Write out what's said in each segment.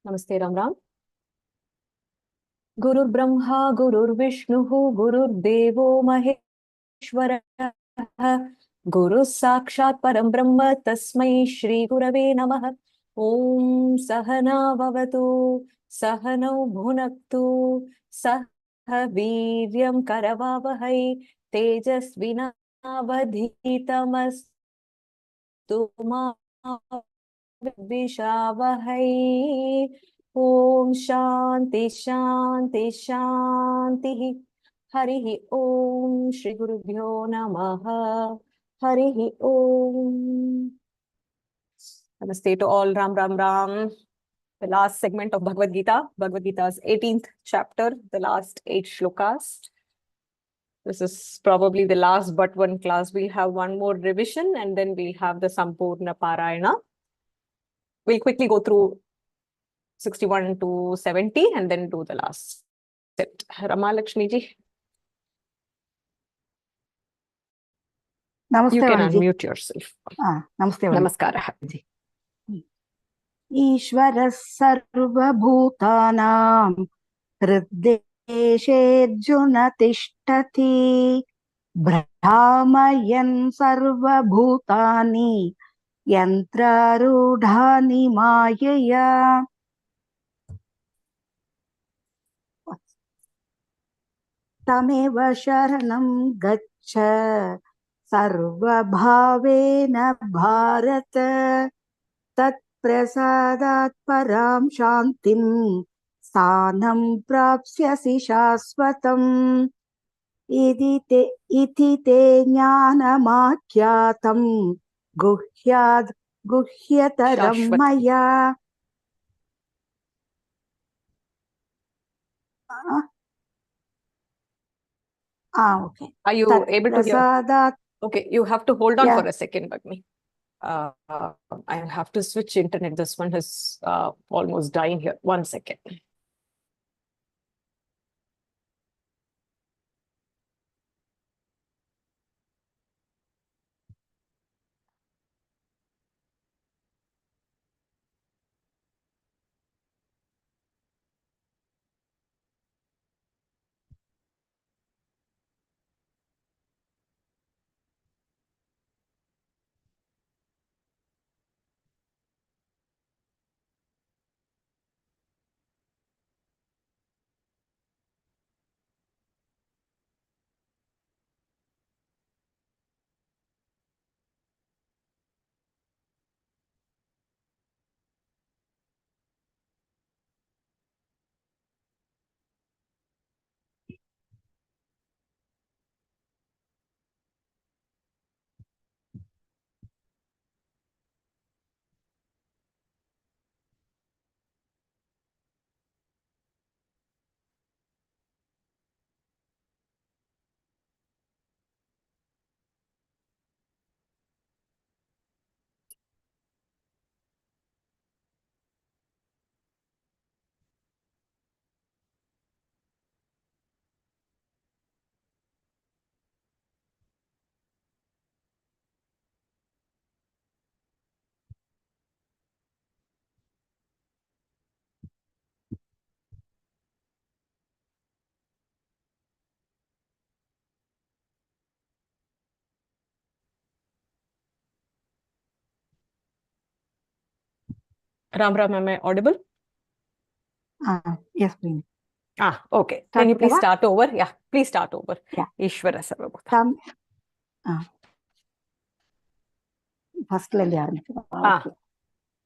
Namaste, Ram Ram. Gurur Brahma, Gurur Vishnu, Gurur Devo Maheshwara, Guru Sakshat Param Brahma, Tasmai Shri Gurave Namaha. Om Sahana Bhavatu, Sahanau Bhunaktu, Sah Viryam Karavavahai, Tejasvinavadhitamastu ma Vishavahai. Om Shanti Shanti Shanti. Harihi Om Shri Gurubhyo Namaha. Harihi Om. Namaste to all. Ram Ram Ram. The last segment of Bhagavad Gita, Bhagavad Gita's 18th chapter, the last 8 shlokas. This is probably the last but one class. We'll have one more revision and then we'll have the Sampurna Parayana. We'll quickly go through 61 to 70 and then do the last set. Rama Lakshmi ji. Namaste, You can Vani ji. unmute yourself. Namaste, Vani. Namaskara ji. Ishvara sarvabhutanam hriddesherjuna tishtati brahmayan sarvabhutani yantrarudhani mayaya. Tameva sharanam gaccha sarvabhavena bharata tat prasadat param shantim sthanam prapsyasi shasvatam iti te jnanamakyatam guhyataram Shashvat. maya. Okay. Are you Tat able to hear? prasadat. Okay, you have to hold on Yeah. for a second, Bagni. I have to switch internet. This one is almost dying here. 1 second. Ram Ram, am I audible? Yes, please. Okay. Can you please start over? Yeah, please start over. Yeah. Ishvara Sarvabhuta. First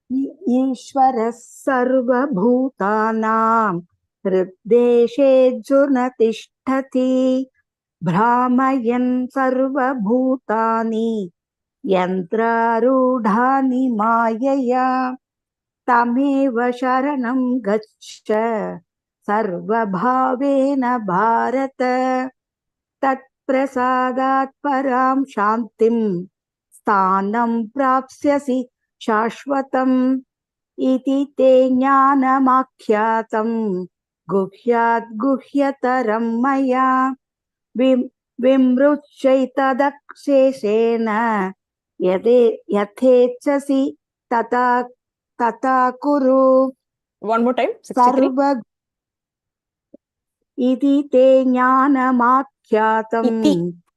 Ishvara sarvabhutanam hriddesherjuna tishtati brahmayan sarvabhutani yantrarudhani mayaya tameva sharanam gaccha sarvabhavena bharata tat prasadat param shantim sthanam prapsyasi shashvatam iti te jnanamakyatam guhyataram maya vimruchaitadaksheshena yate yathechasi tata kuru. One more time. 63. सर्व इति ते ज्ञानमाख्यातम्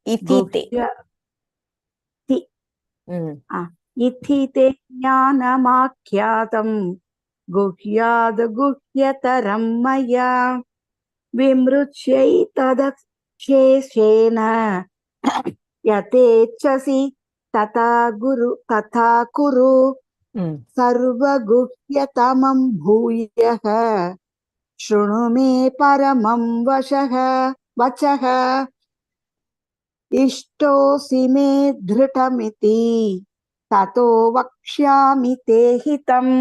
Iti te. गुह्यति Mm. इति ते ज्ञानमाख्यातम् गुह्याद् गुह्यतरं मया विमृच्यैतदशेषेण यथेच्छसि तथा कुरु Mm. सर्वगुह्यतमं भूयः शृणु मे परमं वचः इष्टोऽसि मे धृतमिति ततो वक्ष्यामि ते हितम्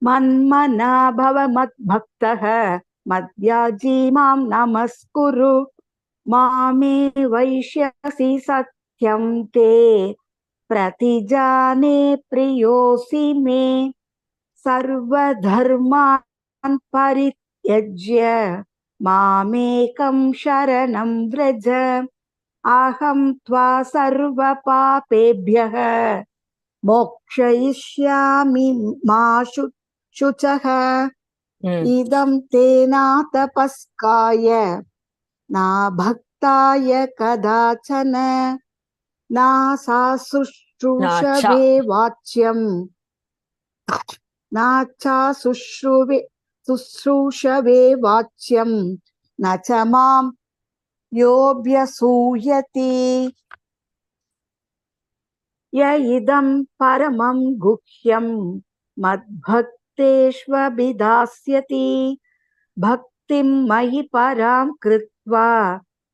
मन्मना भव मद्भक्तः मद्याजी मां नमस्कुरु मामे वैष्यसि सत्यं ते प्रतिजाने प्रियोऽसि मे सर्वधर्मान् परित्यज्य मामेकं शरणं व्रज अहं त्वा सर्वपापेभ्यः मोक्षयिष्यामि मा शुचः इदं ते नातपस्काय न भक्ताय कदाचन नासाशुश्रूषवे वाच्यम् शुश्रूषवे वाच्यं न च मां योऽभ्यसूयति य इदं परमं गुह्यं मद्भक्तेष्वभिधास्यति भक्तिं मयि परां कृत्वा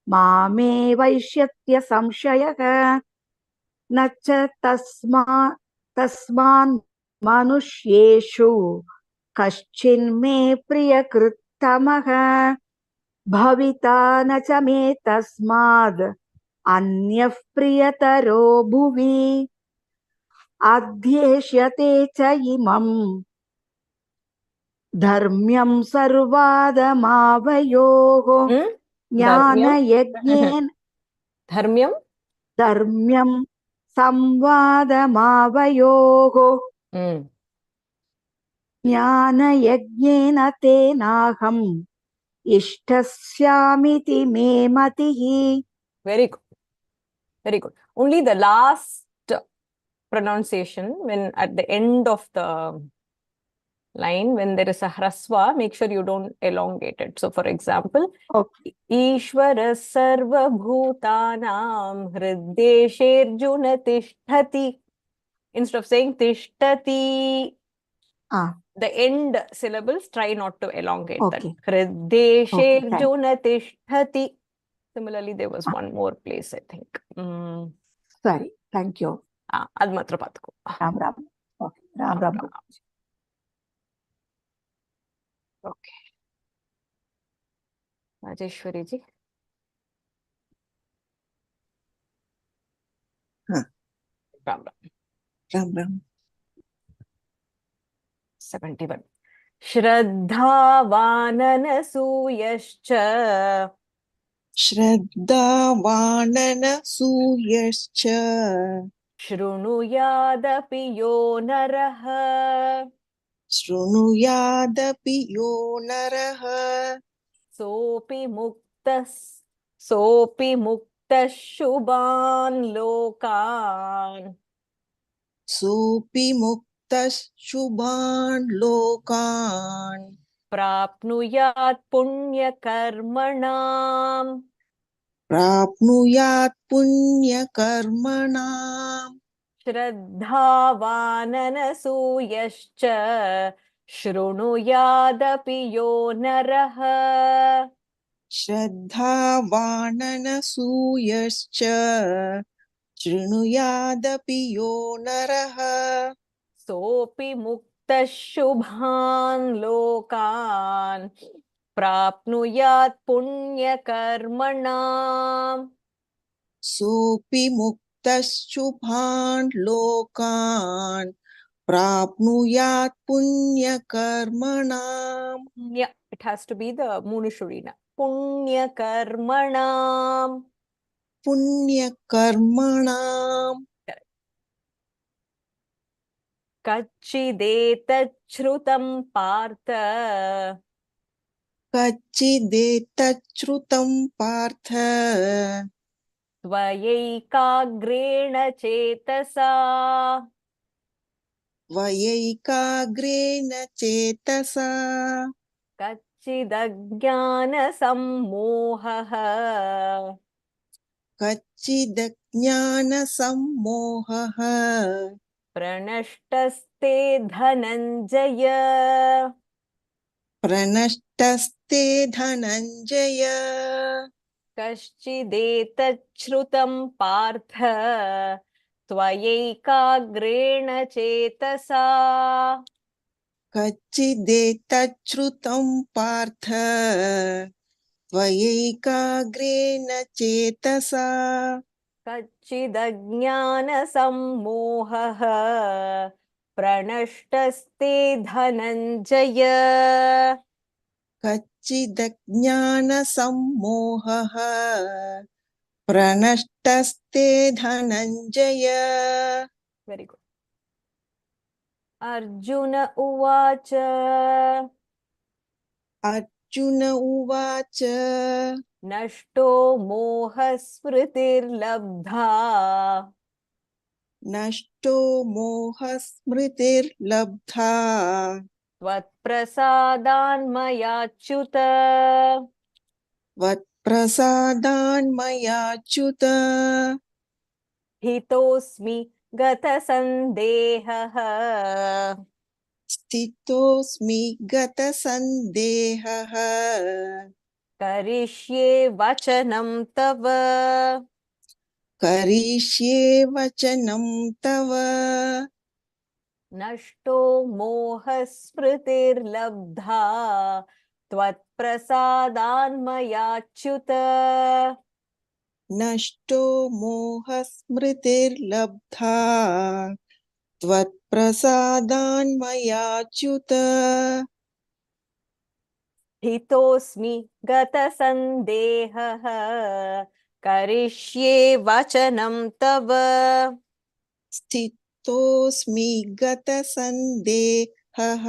मामे वैष्यत्य संशयः न च तस्मान् मनुष्येषु कश्चिन्मे प्रियकृत्तमः भविता न च मे तस्माद् अन्यः प्रियतरो भुवि अध्येष्यते च इमम् धर्म्यं सर्वादमावयोः ज्ञानयज्ञेन धर्म्यं संवादमावयोः ज्ञानयज्ञेन तेनाहम् इष्टस्यामिति मे मतिः. Very good. Very good. Only the last pronunciation, when at the end of the line, when there is a hrasva, make sure you don't elongate it. So, for example, Okay. Ishvara sarva bhutanam hriddeshirjuna tishtati. Instead of saying tishtati, the end syllables, try not to elongate that. Hriddeshirjuna tishtati. Similarly, there was one more place, I think. Sorry, thank you. Ad matra patko. Ram Ram. Okay. Ram Ram. Okay. Rajeshwari ji. Ram Ram. Ram Ram. 71. Shraddhavananasuyascha Shraddhavananasuyascha Shrunuyadapi yo naraha Shrunuyadapi yo naraha Sopi muktas shubhan lokan Sopi muktas shubhan lokan Prapnuyat punya karmanam Prapnuyat punya karmanam Shraddhavananasuyascha Shrunuyadapi yo naraha Shraddhavananasuyascha Shrunuyadapi yo naraha Sopi muktas shubhan lokan Prapnuyat punya karmanam Sopi muktas shubhan lokan Prapnuyat punya karmanam. Yeah, it has to be the Munishurina. Punya karmanam. Punya karmanam. कच्चिदेतच्छ्रुतं Partha कच्चिदेतच्छ्रुतं Partha त्वयैकाग्रेण चेतसा त्वयैकाग्रेण चेतसा कच्चिदज्ञानसम्मोहः कच्चिदज्ञानसम्मोहः प्रणष्टस्ते धनञ्जय प्रनष्टस्ते धनञ्जय कश्चिदेतच्छ्रुतं पार्थ त्वयैकाग्रेण चेतसा कच्चिदेतच्छ्रुतं पार्थ त्वयैकाग्रेण चेतसा कच्चिदज्ञानसम्मोहः प्रणष्टस्ते Dhananjay कच्चिदज्ञानसम्मोहः प्रनष्टस्ते Dhananjay very good Arjun उवाच अर्जुन उवाच नष्टो मोहस्मृतिर्लब्धा नष्टो मोहस्मृतिर्लब्धा त्वत्प्रसादान्मयाच्युत त्वत्प्रसादान्मयाच्युत हितोऽस्मि गतसन्देहः स्थितोऽस्मि गतसन्देहः करिष्ये वचनं तव करिष्ये वचनं तव नष्टो मोहस्मृतिर्लब्धा त्वत्प्रसादान्मयाच्युत नष्टो मोहस्मृतिर्लब्धा त्वत्प्रसादान्मयाच्युत हितोऽस्मि गतसन्देहः करिष्ये वचनं तव स्थितोऽस्मि गतसन्देहः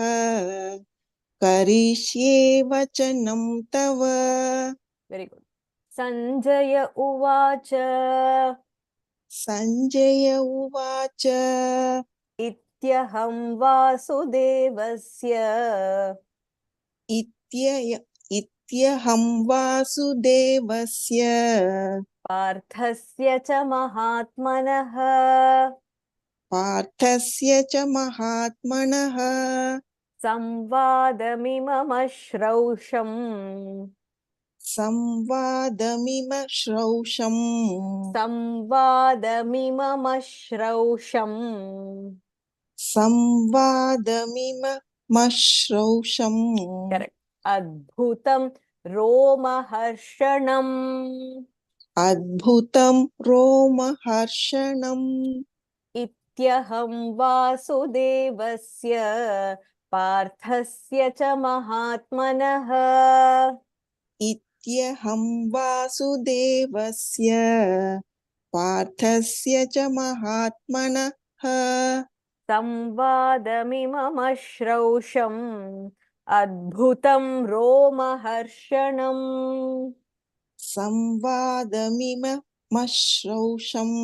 करिष्ये वचनं तव वेरि गुड् सञ्जय उवाच सञ्जय उवाच इत्यहं वासुदेवस्य इत्यहं वासुदेवस्य पार्थस्य च महात्मनः पार्थस्य च महात्मनः संवादमिममश्रौषम् संवादमिमश्रौषम् संवादमिममश्रौषम् संवादमिममश्रौषम् करेक्ट् अद्भुतं रोमहर्षणम् अद्भुतं रोमहर्षणम् इत्यहं वासुदेवस्य पार्थस्य च महात्मनः इत्यहं वासुदेवस्य पार्थस्य च महात्मनः संवादमिममश्रौषम् अद्भुतं रोमहर्षणम् संवादमिममश्रौषम्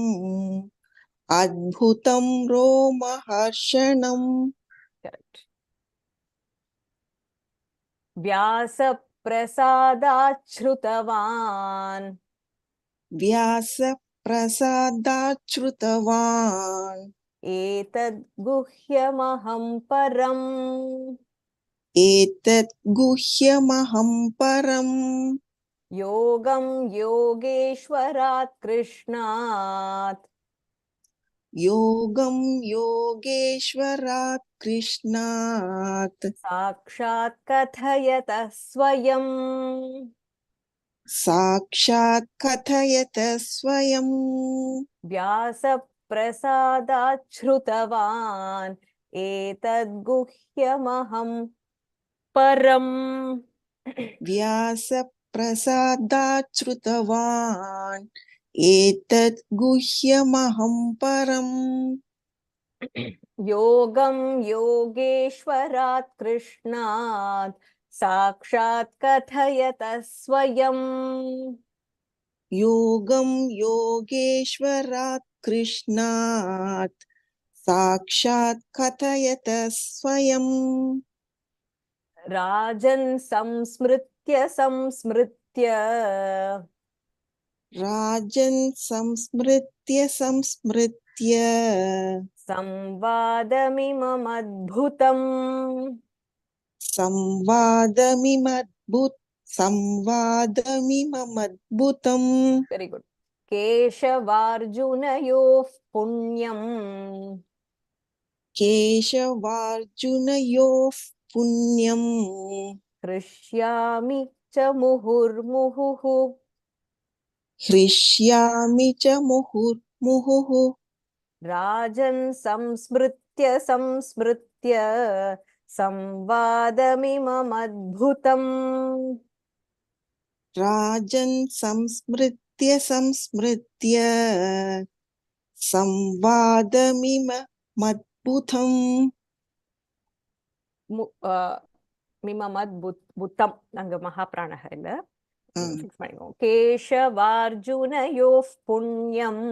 अद्भुतं रोमहर्षणम् करेक्ट् व्यासप्रसादाच्छ्रुतवान् व्यासप्रसादाच्छ्रुतवान् एतद् गुह्यमहं परम् एतत् गुह्यमहं परम् योगं योगेश्वरात् कृष्णात् योगं योगेश्वरात् कृष्णात् साक्षात् कथयतः स्वयम् साक्षात् कथयत स्वयम् व्यासप्रसादाच्छ्रुतवान् एतद् गुह्यमहं परम् व्यासप्रसादाच्छ्रुतवान् एतत् गुह्यमहं परम् योगं योगेश्वरात् कृष्णात् साक्षात् कथयत स्वयम् योगं योगेश्वरात् कृष्णात् साक्षात् कथयत स्वयम् राजन् संस्मृत्य संस्मृत्य राजन् संस्मृत्य संस्मृत्य संवादमिममद्भुतम् संवादमिममद्भुतम् वेरी गुड केशवार्जुनयोः पुण्यम् केशवार्जुनयोः पुण्यम् हृष्यामि च मुहुर्मुहुः हृष्यामि च मुहुर्मुहुः राजन् संस्मृत्य संस्मृत्य संवादमिममद्भुतम् राजन् संस्मृत्य संस्मृत्य संवादमिममद्भुतम् மிமமத்புதம் அங்க மகாபிராணः இல்ல ஃபிக்ஸ் பண்ணிக்கோங்க கேசவார்ஜுனயோः புண்ணியம்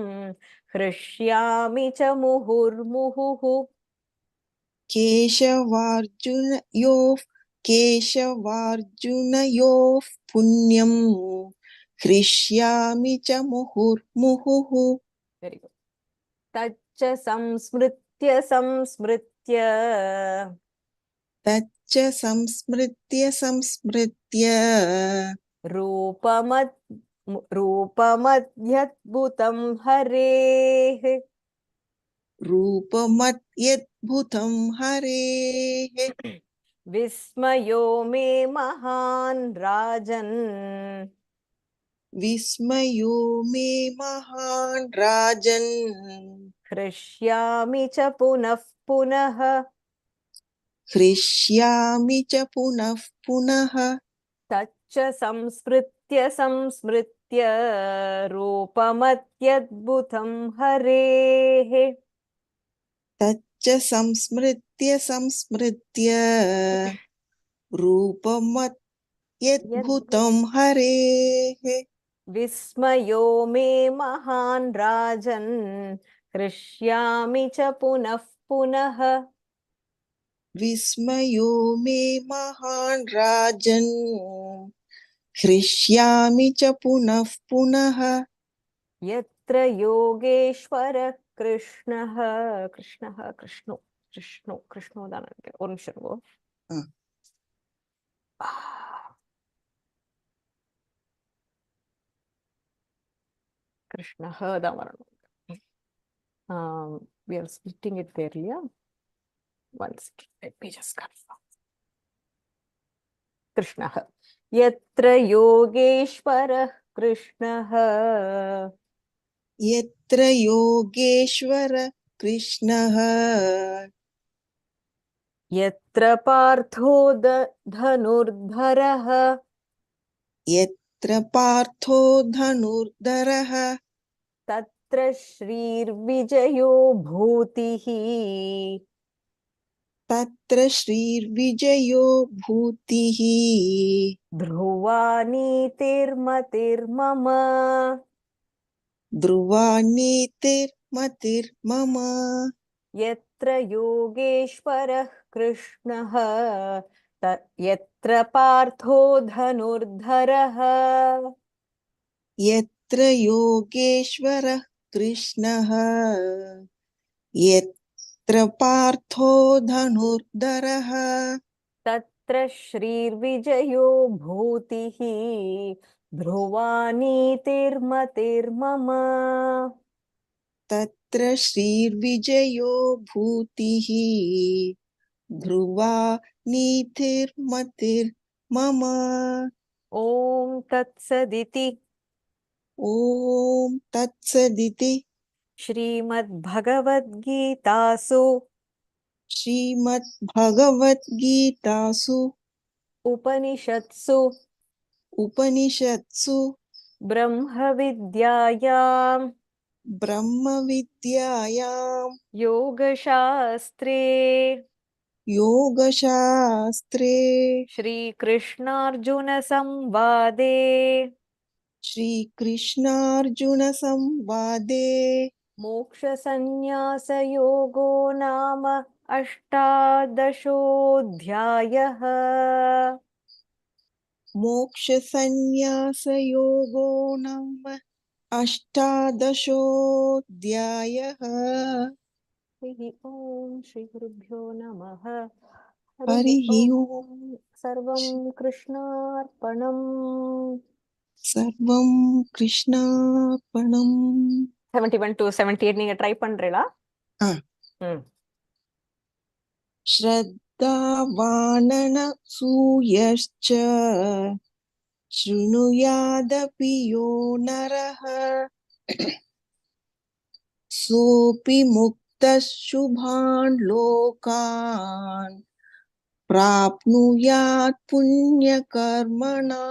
ஹ்ருஷ்யாமி ச முहुर्मुहुः केशवार्जुनयोः पुण्यम् हृष्यामि च मुहुर्मुहुः வெரி குட் தச்ச संस्मृत्य संस्मृत्य तच्च संस्मृत्य संस्मृत्य रूपमद्यद्भुतं हरेः रूपमत्यद्भुतं हरेः विस्मयो मे महान् राजन् विस्मयो मे महान् राजन् हृष्यामि च पुनः पुनः हृष्यामि च पुनः पुनः तच्च संस्मृत्य संस्मृत्य रूपमत्यद्भुतं हरेः तच्च संस्मृत्य संस्मृत्य रूपमत्यद्भुतं हरेः विस्मयो मे महान् राजन् हृष्यामि च पुनः पुनः विस्मयो मे महान् राजन् हृष्यामि च पुनः पुनः यत्र योगेश्वरः कृष्णः कृष्णः कृष्णो कृष्णो कृष्णो दानके ஒரு நிமிஷம் இருங்கோ. कृष्णः தான் வரணும். We are splitting it there, yeah. One second, let me just confirm. कृष्णः यत्र योगेश्वरः कृष्णः यत्र योगेश्वर कृष्णः यत्र पार्थो धनुर्धरः यत्र पार्थो धनुर्धरः तत्र श्रीर्विजयो भूतिः तत्र श्रीर्विजयो भूतिः ध्रुवा नीतिर्मतिर्मम ध्रुवा नीतिर्मतिर्मम यत्र योगेश्वरः कृष्णः यत्र पार्थो धनुर्धरः यत्र योगेश्वरः कृष्णः यत्र पार्थो धनुर्धरः तत्र श्रीर्विजयो भूतिः ध्रुवा नीतिर्मतिर्मम तत्र श्रीर्विजयो भूतिः ध्रुवा नीतिर्मतिर्मम ॐ तत्सदिति ॐ तत्सदिति श्रीमद्भगवद्गीतासु श्रीमद्भगवद्गीतासु उपनिषत्सु उपनिषत्सु ब्रह्मविद्यायां ब्रह्मविद्यायां योगशास्त्रे योगशास्त्रे श्रीकृष्णार्जुनसंवादे श्रीकृष्णार्जुनसंवादे मोक्षसंन्यासयोगो नाम अष्टादशोऽध्यायः। मोक्षसंन्यासयोगो नाम अष्टादशोऽध्यायः। हरिः ओम् श्रीगुरुभ्यो नमः। हरिः हरिः ओम्। ओम्। सर्वं कृष्णार्पणम्। सर्वं कृष्णार्पणम्। 71 to 78 நீங்க ட்ரை பண்றீங்களா? श्रद्धावाननसूयश्च शृणुयादपि यो नरः सोऽपि मुक्तः शुभान् लोकान् प्राप्नुयात् पुण्यकर्मणा।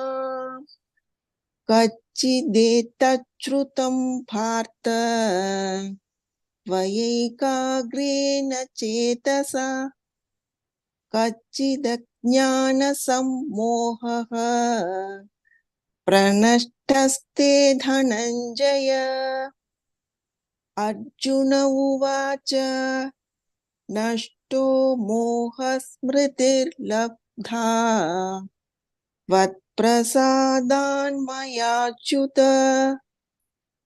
कच्चिदेतच्छ्रुतं पार्थ त्वयैकाग्रेण चेतसा कच्चिदज्ञानसम्मोहः प्रनष्टस्ते धनञ्जय। अर्जुन उवाच नष्टो मोहस्मृतिर्लब्धा त्वत्प्रसादान्मयाच्युत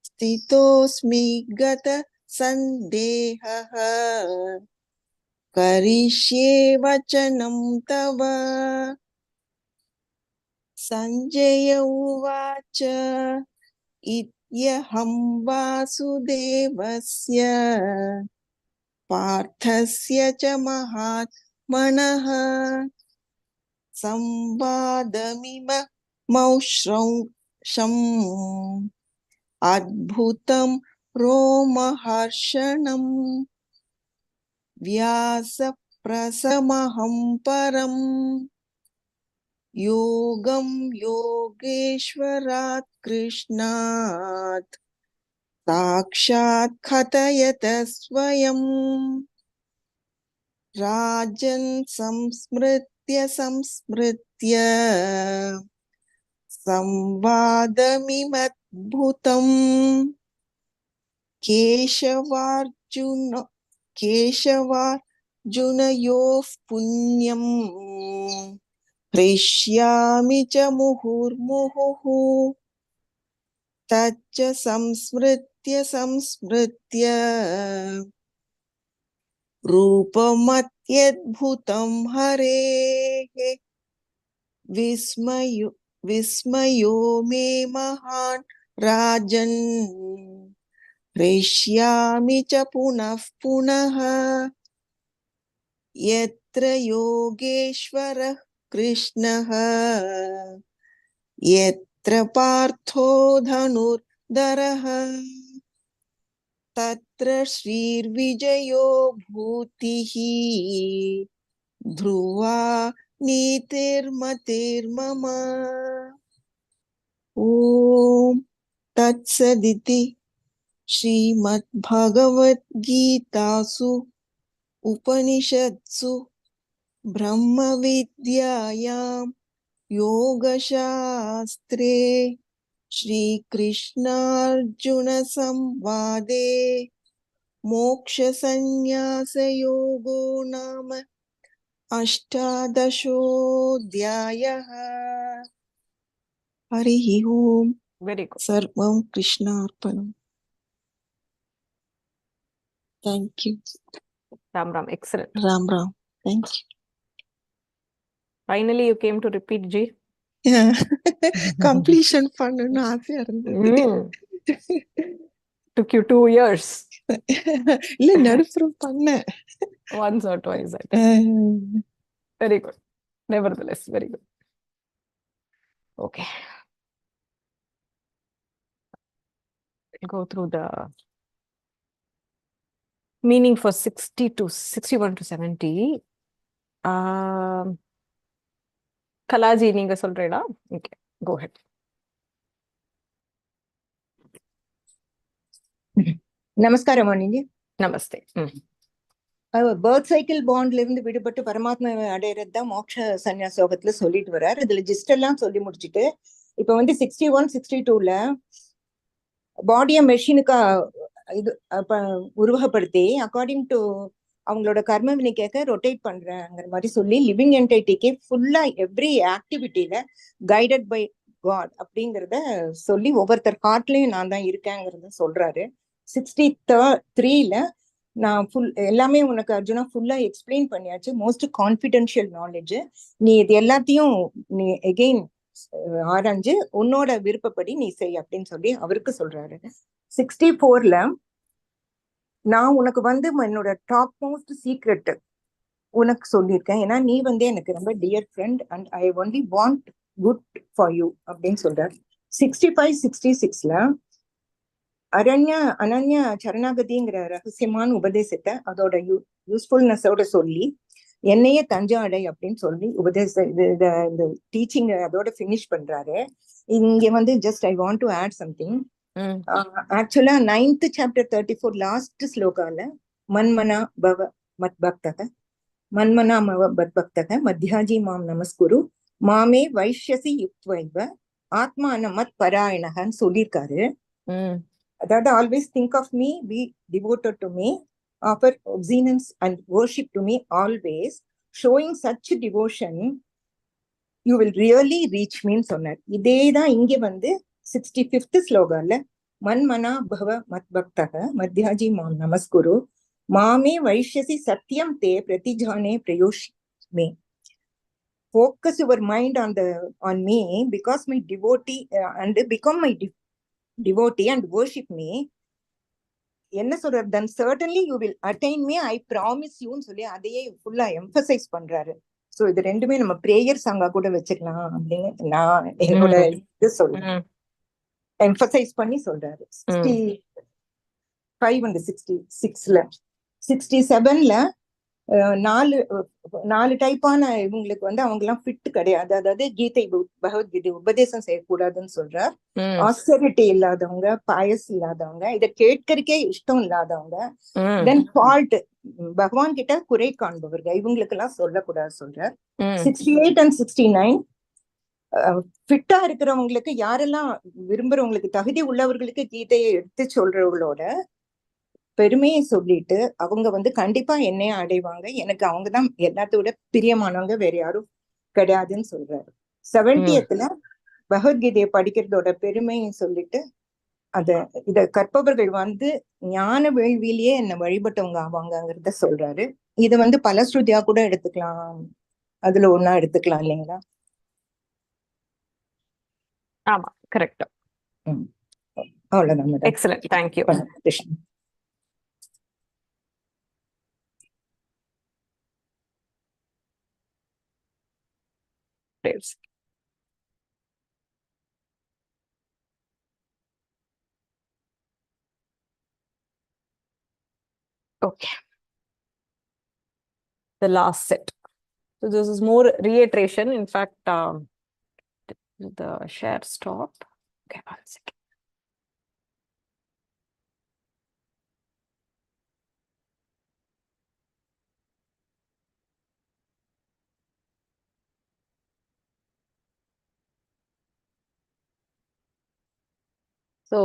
स्थितोऽस्मि गतसन्देहः करिष्ये वचनं तव। सञ्जय उवाच इत्यहं वासुदेवस्य पार्थस्य च महात्मनः संवादमिममौश्रौषम् अद्भुतं रोमहर्षणम् व्यासप्रसमहं परम् योगं योगेश्वरात् कृष्णात् साक्षात् कथयत स्वयं राजन् संस्मृत्य संस्मृत्य संवादमिमद्भुतम् केशवार्जुनयोः पुण्यम् हृष्यामि च मुहुर्मुहुः तच्च संस्मृत्य संस्मृत्य रूपमत्यद्भुतं हरेः विस्मयो मे महान् राजन् हृष्यामि च पुनः पुनः यत्र योगेश्वरः कृष्णः यत्र पार्थो धनुर्धरः तत्र श्रीर्विजयो भूतिः ध्रुवा नीतिर्मतिर्मम। ॐ तत्सदिति श्रीमद्भगवद्गीतासु उपनिषत्सु ब्रह्मविद्यायां योगशास्त्रे श्रीकृष्णार्जुनसंवादे मोक्षसंन्यासयोगो नाम अष्टादशोऽध्यायः। हरिः ओम्। Very good. सर्वं कृष्णार्पणम्। Thank you. Ram Ram. Excellent. Ram Ram. Thank you. Finally, you came to repeat, G. Completion பண்ணனும் ஆசையா இருந்தது. Took you 2 years. இல்ல நடுப்புற பண்ணேன். Once or twice, I think. Very good. Nevertheless, very good. Okay. We'll go through the meaning for 60 to 61 to 70. Kalaji, நீங்க சொல்றீங்களா? Okay, go ahead. நமஸ்காரம் அண்ணிஜி. நமஸ்தே. Birth cycle பாண்ட்ல இருந்து விடுபட்டு பரமாத்மா அடையிறது தான் மோட்ச சன்னியாச யோகத்துல சொல்லிட்டு வர்றாரு. இதுல ஜிஸ்ட் எல்லாம் சொல்லி முடிச்சுட்டு இப்ப வந்து 61, 62ல பாடிய மெஷினுக்கா இது உருவகப்படுத்தி அக்கார்டிங் டு அவங்களோட கர்ம வினைக்கேக்க ரொட்டேட் பண்றேங்கிற மாதிரி சொல்லி லிவிங் என்டைட்டிக்கு ஃபுல்லா எவ்ரி ஆக்டிவிட்டியில கைடட் பை காட் அப்படிங்கிறத சொல்லி ஒவ்வொருத்தர் ஹார்ட்லயும் நான் தான் இருக்கேங்கிறத சொல்றாரு. 63ல நான் எல்லாமே உனக்கு அர்ஜுனா ஃபுல்லா எக்ஸ்பிளைன் பண்ணியாச்சு. Most confidential knowledge. நீ இது எல்லாத்தையும் நீ எகெயின் ஆராய்ஞ்சு உன்னோட விருப்பப்படி நீ செய் அப்படின்னு சொல்லி அவருக்கு சொல்றாரு. 64ல நான் உனக்கு வந்து என்னோட டாப் மோஸ்ட் சீக்ரெட் உனக்கு சொல்லியிருக்கேன். ஏன்னா நீ வந்து எனக்கு ரொம்ப dear friend and I only want good for you அப்படின்னு சொல்றாரு. 65, 66ல அனன்ய சரணாகதிங்கிற ரகசியமான உபதேசத்தை அதோட யூஸ்ஃபுல்னஸோட சொல்லி என்னையே தஞ்சாடை அப்படின்னு சொல்லி இந்த டீச்சிங் அதோட ஃபினிஷ் பண்றாரு. இங்க வந்து just I want to add something. ஆக்சுவலா 9th chapter 34 லாஸ்ட் ஸ்லோகால மன்மனா பவ மத் பக்தக மன்மனா மவ பத் பக்தக மத்யாஜி மாம் நமஸ்குரு மாமே வைஷ்யசி யுக்த்வைவ ஆத்மான மத் பராயணகன்னு சொல்லியிருக்காரு. அதாவது always think of me, be devoted to me, offer obedience and worship to me always, showing such devotion you will really reach me ன்னு சொன்னார். இதேதான் இங்க வந்து 65th ஸ்லோகால மன்மனா பவ மத் பக்தக மத்யாஜி மாம் நமஸ்குரு மாமே வைஷ்யசி சத்யம் தே பிரதிஜானே பிரயோஷி மே. Focus your mind on me because my devotee and become my devotee and worship me. என்ன சொல்றாரு? then certainly you will attain me, I promise you ன்னு சொல்லி அதையே ஃபுல்லா எம்பசைஸ் பண்றாரு. சோ இது ரெண்டுமே நம்ம பிரேயர் சாங்கா கூட வச்சுக்கலாம் அப்படின்னு நான் என்னோட இது சொல்றேன். எம்பசைஸ் பண்ணி சொல்றாரு. 65 and 66ல 67ல நாலு டைப்பான இவங்களுக்கு வந்து அவங்க எல்லாம் ஃபிட் கிடையாது. அதாவது கீதை பகவத்கீதை உபதேசம் செய்யக்கூடாதுன்னு சொல்றார். ஆஸ்டரிட்டி இல்லாதவங்க, பாயஸ் இல்லாதவங்க, இதை கேட்கறக்கே இஷ்டம் இல்லாதவங்க, தென் ஃபால்ட் பகவான் கிட்ட குறை காண்பவர்கள், இவங்களுக்கு எல்லாம் சொல்லக்கூடாது சொல்றார். 68 and 69 ஃபிட்டா இருக்கிறவங்களுக்கு, யாரெல்லாம் விரும்புறவங்களுக்கு, தகுதி உள்ளவர்களுக்கு கீதையை எடுத்து சொல்றவங்களோட பெருமையை சொல்லிட்டு அவங்க வந்து கண்டிப்பா என்னைய அடைவாங்க, எனக்கு அவங்கதான் எல்லாத்தோட பிரியமானவங்க, வேற யாரும் கிடையாதுன்னு சொல்றாரு. 70th பகவத்கீதையை படிக்கிறதோட பெருமையை சொல்லிட்டு இத கற்பவர்கள் வந்து ஞான வேள்வியிலேயே என்ன வழிபட்டவங்க ஆவாங்கிறத சொல்றாரு. இது வந்து பலஸ்ருதியா கூட எடுத்துக்கலாம், அதுல ஒன்னா எடுத்துக்கலாம் இல்லைங்களா? ஆமா, கரெக்ட். அவ்வளவுதான். Excellent, thank you. Okay, the last set. So this is more reiteration. In fact, the share stop. Okay, 1 second. So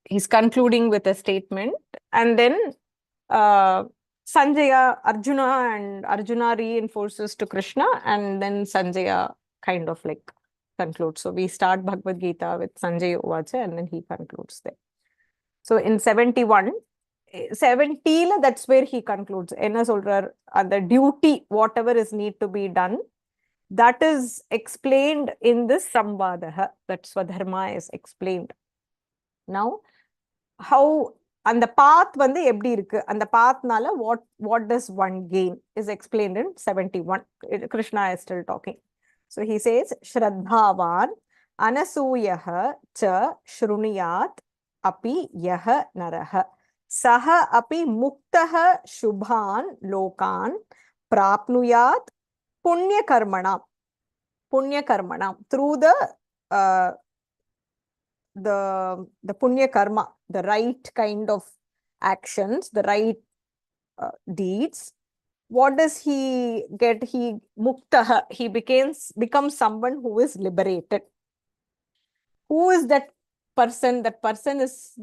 he's concluding with a statement, and then Sanjaya, Arjuna reinforces to Krishna, and then Sanjaya kind of like concludes. So we start Bhagavad Gita with Sanjaya Uvacha, and then he concludes there. So in 71, 70, that's where he concludes. Enna solrar, the duty, whatever is need to be done, that is explained in this Samvadaha. That's what Dharma is explained. Now, how and the path வந்து எப்படி இருக்கு, அந்த pathனால what does one gain is explained in 71. Krishna is still talking. So he says, Shraddhavan anasuyaha cha shruniyat api yaha naraha saha api muktaha shubhan lokan prapnuyat punya karmanam through the punya karma, the right kind of actions, the right deeds, what does he get? He muktaha, he becomes someone who is liberated. Who is that person? That person is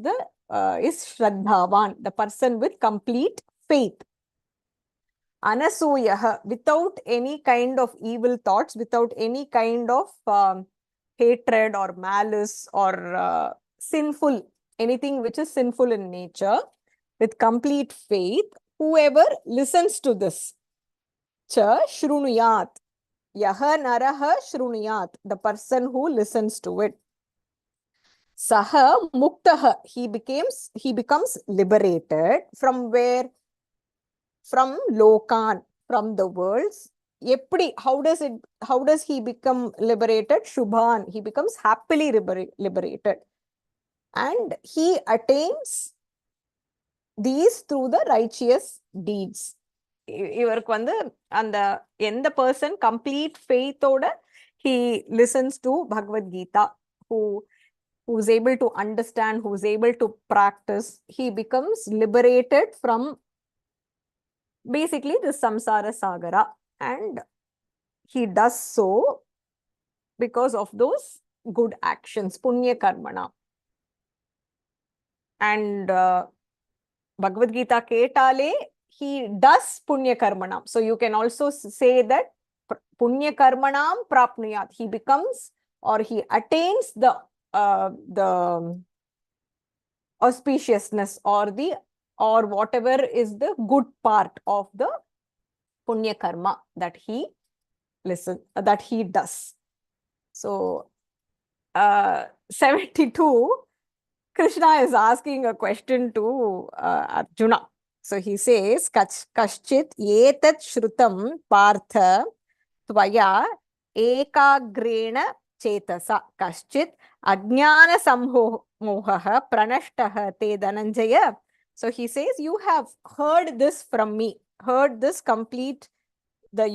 Shraddhavan, the person with complete faith. Anasuyaha, without any kind of evil thoughts, without any kind of hatred or malice or sinful, anything which is sinful in nature, with complete faith, whoever listens to this. Cha shrunuyat. Yaha naraha shrunuyat, the person who listens to it. Saha muktaha, he becomes liberated from where? From lokan, from the worlds. How does he become liberated? Shubhan, he becomes happily liberated. And he attains these through the righteous deeds. இவருக்கு வந்து எந்த person complete faith ஓட he listens to Bhagavad Gita, who's able to understand, who's able to practice, he becomes liberated from basically the samsara sagara, and he does so because of those good actions, punya karmana. And Bhagavad Gita ketale, he does punya karmanam. So you can also say that punya karmanam prapnuyat, he becomes or he attains the auspiciousness or whatever is the good part of the punya karma that he does. So 72, Krishna is asking a question to Arjuna. So he says, Kaschit etat shrutam partha tvaya ekagrena chetasa kaschit ajnana sammohaha pranashtaha te dhananjaya. So he says, you have heard this from me, heard this complete, the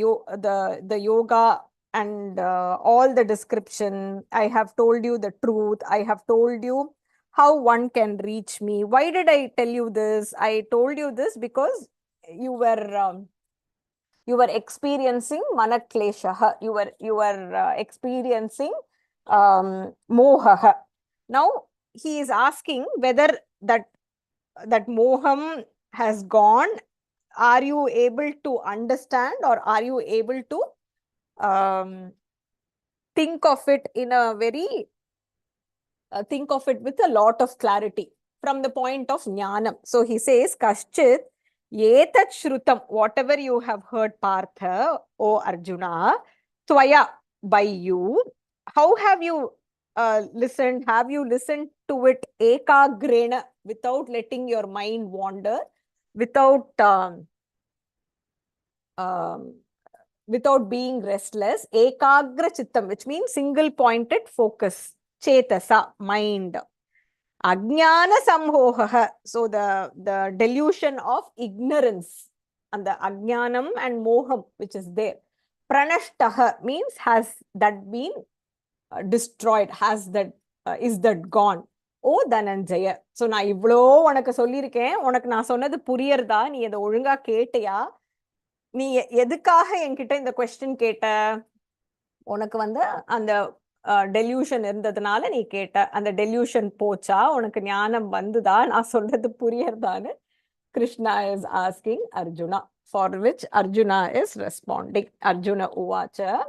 yoga and all the description. I have told you the truth. I have told you how one can reach me. Why did I tell you this? I told you this because you were experiencing manakleshaha. You were experiencing mohaha. Now he is asking whether that moham has gone. Are you able to understand, or are you able to think of it in a very think of it with a lot of clarity from the point of jnanam? So he says, Kaschit etat shrutam, whatever you have heard, Partha, O Arjuna, tvaya, by you. How have you listened? Have you listened to it ekagrena, without letting your mind wander, without being restless? Ekagra chittam, which means single pointed focus. Chetasa, mind. Ajnana samhohaha, so the delusion of ignorance, and the ajnanam and moham which is there. Pranashtaha means has that been destroyed, is that gone. ஓ Dhananjaya. So நான் இவ்வளோ உனக்கு சொல்லியிருக்கேன், உனக்கு நான் சொன்னது புரியறதா? நீ அதை ஒழுங்கா கேட்டியா? நீ எதுக்காக என்கிட்ட இந்த கொஸ்டின் கேட்ட? உனக்கு வந்து அந்த டெல்யூஷன் இருந்ததுனால நீ கேட்ட. அந்த டெல்யூஷன் போச்சா? உனக்கு ஞானம் வந்துதா? நான் சொல்றது புரியறதான்னு Krishna is asking Arjuna, for which Arjuna is responding. Arjuna uvacha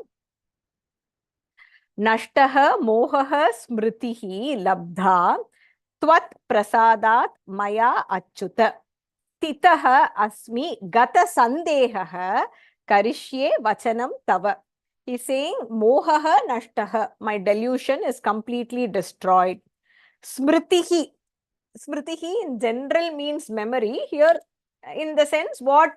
nashtaha mohaha smritihi labdha tvat prasadat maya achyuta titaha asmi gata sandehaha karishye vachanam tava. He's saying mohaha nashtaha, my delusion is completely destroyed. Smritihi in general means memory. Here, in the sense, what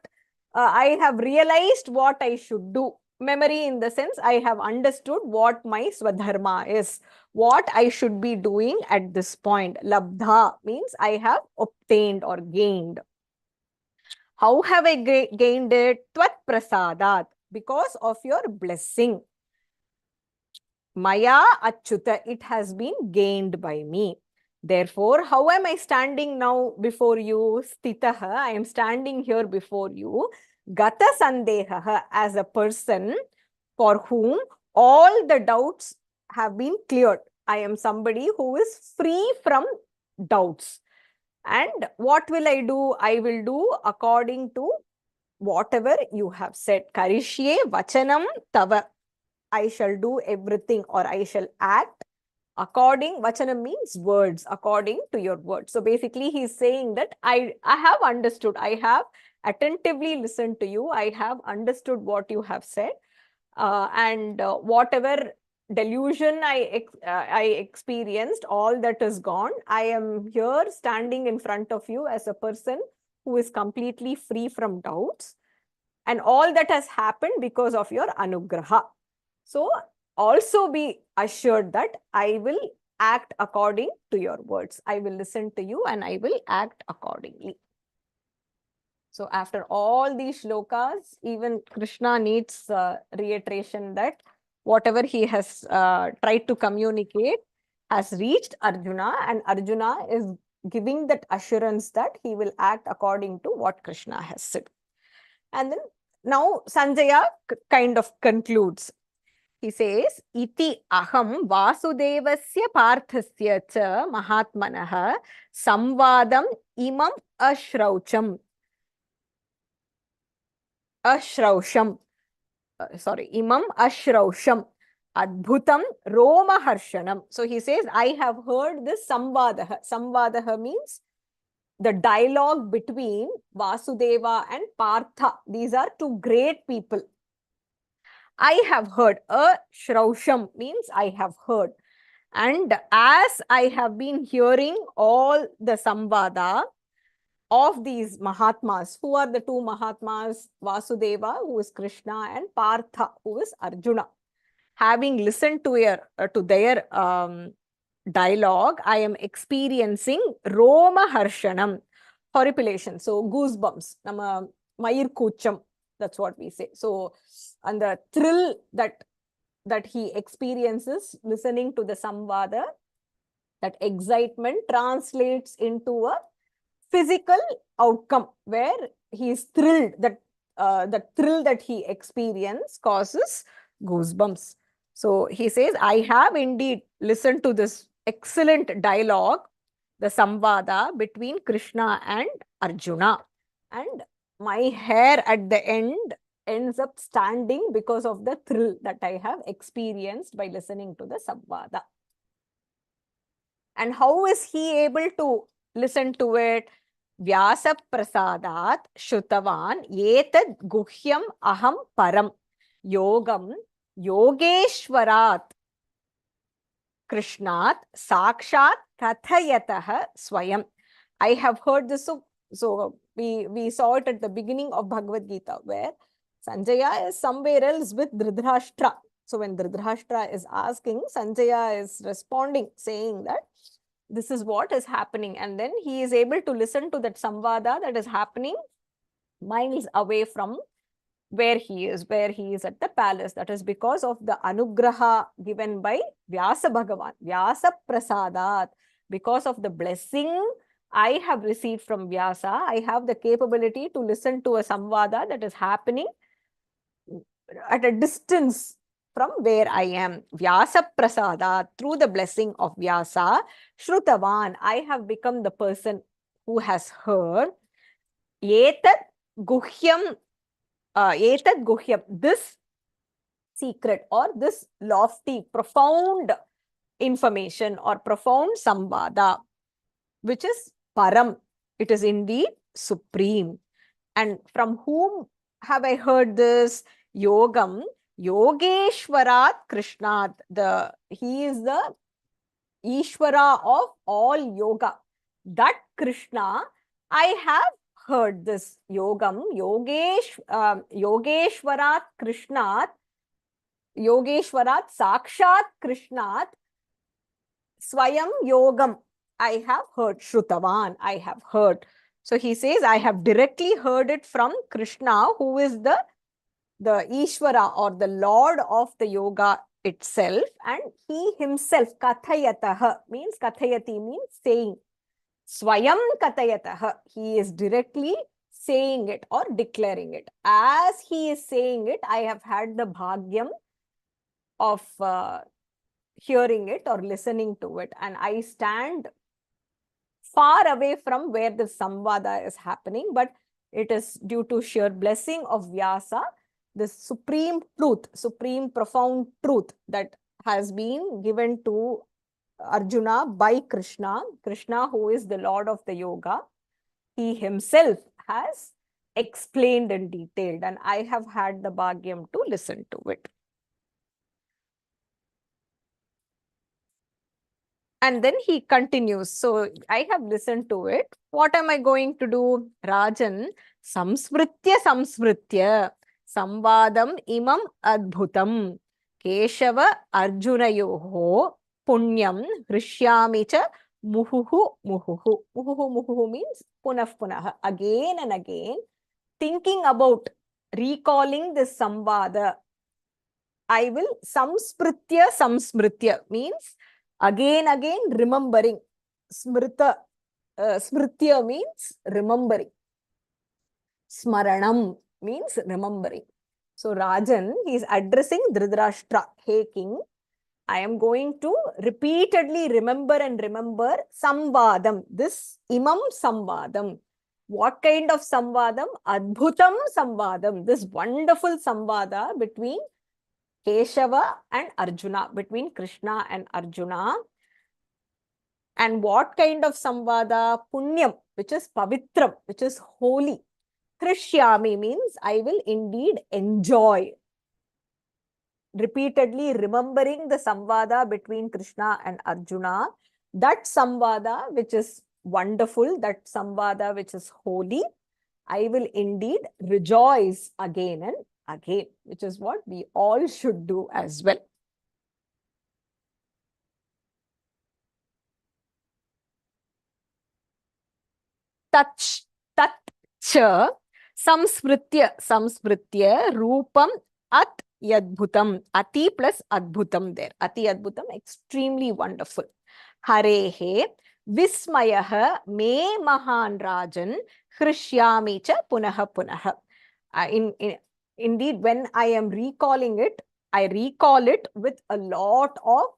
I have realized what I should do. Memory in the sense, I have understood what my swadharma is, what I should be doing at this point. Labdha means I have obtained or gained. How have I gained it? Tvat prasadat, because of your blessing. Maya achyuta, it has been gained by me. Therefore, how am I standing now before you? Stitaha, I am standing here before you. Gata sandehaha, as a person for whom all the doubts have been cleared. I am somebody who is free from doubts. And what will I do? I will do according to whatever you have said. Karishye vachanam tava. I shall do everything, or I shall act according. Vachanam means words, according to your words. So basically he's saying that I have understood, I have attentively listened to you, I have understood what you have said, and whatever delusion I experienced, all that is gone. I am here standing in front of you as a person who is completely free from doubts, and all that has happened because of your anugraha. So also be assured that I will act according to your words. I will listen to you and I will act accordingly. So after all these shlokas, even Krishna needs reiteration that whatever he has tried to communicate has reached Arjuna, and Arjuna is giving that assurance that he will act according to what Krishna has said. And then now Sanjaya kind of concludes. He says, Iti aham vasudevasya parthasya cha mahatmanaha samvadam imam ashraucham. Imam ashrausham adbhutam romaharshanam. So he says, I have heard this samvadaha. Samvadaha means the dialogue between Vasudeva and Partha. These are two great people. I have heard. Shrausham means I have heard. And as I have been hearing all the samvada of these Mahatmas, who are the two Mahatmas? Vasudeva, who is Krishna, and Partha, who is Arjuna. Having listened to their dialogue, I am experiencing Roma Harshanam, horripilation. So goosebumps, nama Mayir Kucham, that's what we say. So, and the thrill that he experiences listening to the Samvada, that excitement translates into a physical outcome where he is thrilled, that the thrill that he experiences causes goosebumps. So he says, I have indeed listened to this excellent dialogue, the Samvada between Krishna and Arjuna, and my hair at the end ends up standing because of the thrill that I have experienced by listening to the Samvada. And how is he able to listen to it? Vyasa prasadat shrutavan etad guhyam aham param yogam yogeshwarat krishnat sakshat kathayatah swayam. I have heard this. So we saw it at the beginning of Bhagavad Gita, where Sanjaya is somewhere else with Dhritarashtra. So when Dhritarashtra is asking, Sanjaya is responding, saying that this is what is happening. And then he is able to listen to that samvada that is happening miles away from where he is at the palace. That is because of the anugraha given by Vyasa Bhagavan, Vyasa Prasadat. Because of the blessing I have received from Vyasa, I have the capability to listen to a samvada that is happening at a distance from where I am. Vyasa Prasada, through the blessing of Vyasa, Shrutavan, I have become the person who has heard. Etat Guhyam, this secret or this lofty, profound information or profound samvada, which is Param. It is indeed supreme. And from whom have I heard this? Yogam, Yogeshwarat Krishnat. He is the Ishvara of all yoga. That Krishna, I have heard this. Yogam, Yogeshwarat Krishnat, Yogeshwarat Sakshat Krishnat, Swayam Yogam. I have heard. Shrutavan, I have heard. So he says, I have directly heard it from Krishna, who is the Ishvara or the Lord of the yoga itself, and he himself, kathayatah means, kathayati means saying. Swayam kathayatah, he is directly saying it or declaring it. As he is saying it, I have had the bhagyam of hearing it or listening to it, and I stand far away from where the samvada is happening, but it is due to sheer blessing of Vyasa, the supreme truth, supreme profound truth that has been given to Arjuna by Krishna. Krishna, who is the Lord of the Yoga, he himself has explained and detailed, and I have had the bhagyam to listen to it. And then he continues. So I have listened to it. What am I going to do? Rajan, samsmritya samvadam imam adbhutam Keshava Arjunayoho punyam hrishyami cha muhuhu muhuhu. Muhuhu muhuhu means punah, again and again, thinking about, recalling this samvada. I will samsmritya means again remembering. Smritya means remembering. Smaranam means remembering. So Rajan, he is addressing Dhritarashtra. Hey king, I am going to repeatedly remember samvadam, this imam samvadam. What kind of samvadam? Adbhutam samvadam, this wonderful samvada between Keshava and Arjuna, between Krishna and Arjuna. And what kind of samvada? Punyam, which is pavitram, which is holy. Hrishyami means I will indeed enjoy. Repeatedly remembering the samvada between Krishna and Arjuna, that samvada which is wonderful, that samvada which is holy, I will indeed rejoice again and again, which is what we all should do as well. Tat cha samsmritya rupam at yadbhutam. Ati plus adbhutam there. Ati adbhutam, extremely wonderful. Harehe vismayah me mahan rajan hrishyami cha punah. Indeed, when I am recalling it, I recall it with a lot of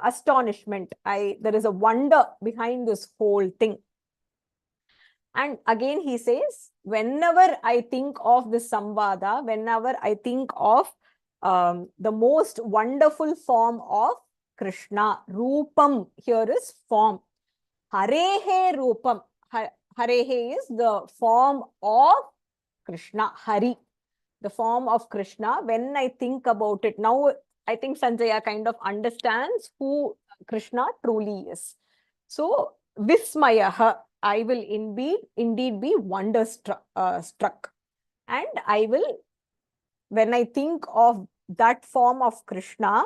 astonishment. There is a wonder behind this whole thing. And again he says, whenever I think of this samvada, whenever I think of the most wonderful form of Krishna, rupam here is form. Harehe rupam. Harehe is the form of Krishna, Hari, the form of Krishna. When I think about it, now I think Sanjaya kind of understands who Krishna truly is. So, Vismayaha, I will indeed be wonderstruck. And I will, when I think of that form of Krishna,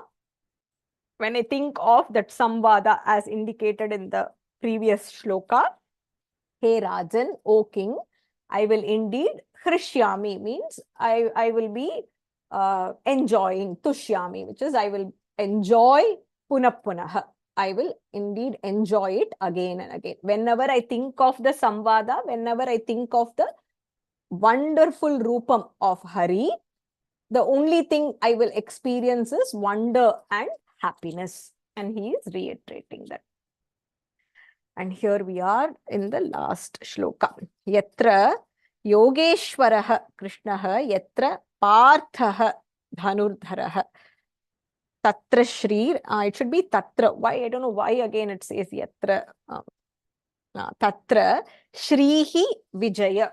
when I think of that samvada as indicated in the previous shloka, Hey Rajan, O king, I will indeed, hrishyami means I will be enjoying, tushyami, which is I will enjoy punah. I will indeed enjoy it again and again. Whenever I think of the samvada, whenever I think of the wonderful rupam of Hari, the only thing I will experience is wonder and happiness. And he is reiterating that. And here we are in the last shloka. Yatra Yogeshwaraha Krishnaha Yatra Parthaha Dhanurdharaha Tatra Shri. It should be Tatra. Why? I don't know why again it says Yatra. Tatra Shrihi Vijaya.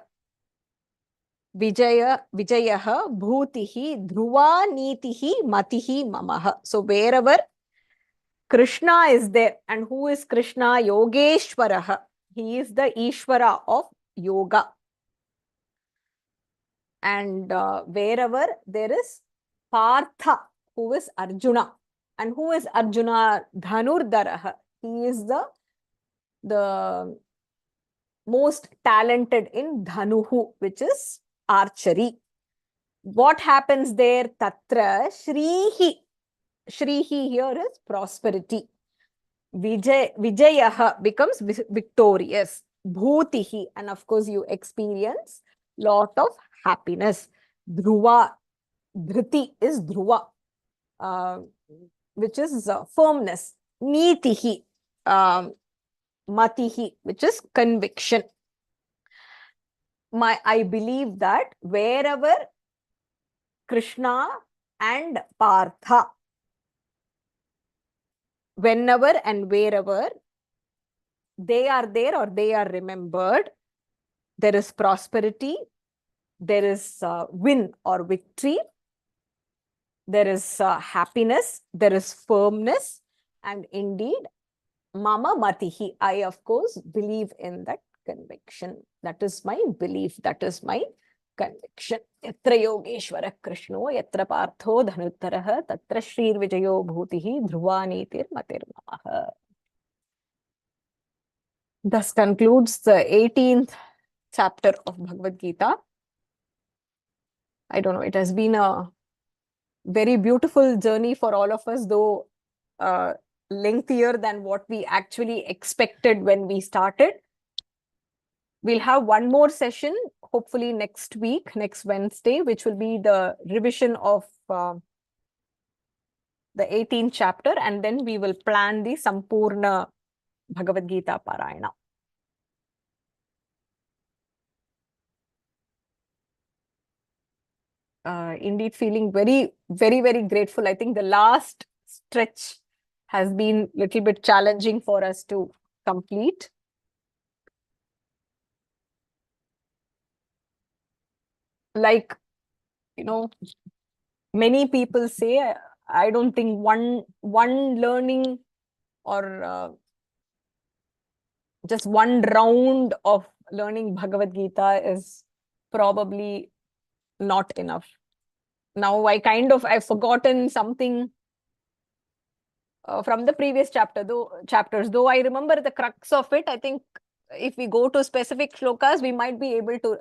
Vijayaha Bhutihi Dhruva Nitihi Matihi Mamaha. So wherever Krishna is there, and who is Krishna? Yogeshwaraha. He is the Ishvara of yoga. And wherever there is Partha, who is Arjuna. And who is Arjuna? Dhanurdharaha. He is the most talented in Dhanuhu, which is archery. What happens there? Tatra Shrihi. Shrihi here is prosperity. Vijayaha becomes victorious. Bhutihi, and of course you experience lot of happiness. Dhruva, dhriti is dhruva, which is firmness. Nitihi, matihi, which is conviction. I believe that wherever Krishna and Partha, whenever and wherever they are there or they are remembered, there is prosperity, there is win or victory, there is happiness, there is firmness, and indeed, Mama Matihi, I of course believe in that conviction. That is my belief, that is my conviction. Yatra Yogeshwara Krishno, Yatra Partho Dhanuttaraha, Tatra Shrir Vijayo Bhutihi, Dhruvanitir Matir Namaha. Thus concludes the 18th chapter of Bhagavad Gita. I don't know, it has been a very beautiful journey for all of us, though lengthier than what we actually expected when we started. We'll have one more session, hopefully next week, next Wednesday, which will be the revision of the 18th chapter, and then we will plan the Sampurna Bhagavad Gita Parayana. Indeed, feeling very, very, very grateful. I think the last stretch has been a little bit challenging for us to complete. Like, you know, many people say, I don't think one learning or just one round of learning Bhagavad Gita is probably not enough. Now I've forgotten something from the previous chapters, though I remember the crux of it. I think if we go to specific shlokas, we might be able to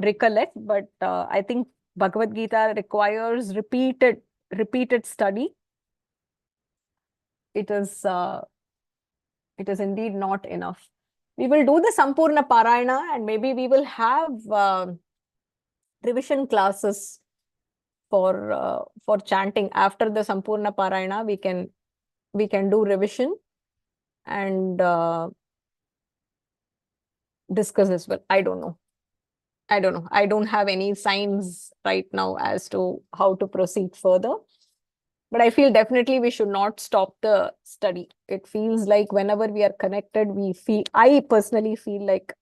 recollect, but I think Bhagavad Gita requires repeated study. It is indeed not enough. We will do the Sampurna Parayana, and maybe we will have revision classes for chanting. After the Sampurna Parayana, we can do revision and discuss as well. I don't know. I don't have any signs right now as to how to proceed further. But I feel definitely we should not stop the study. It feels like whenever we are connected, I personally feel like,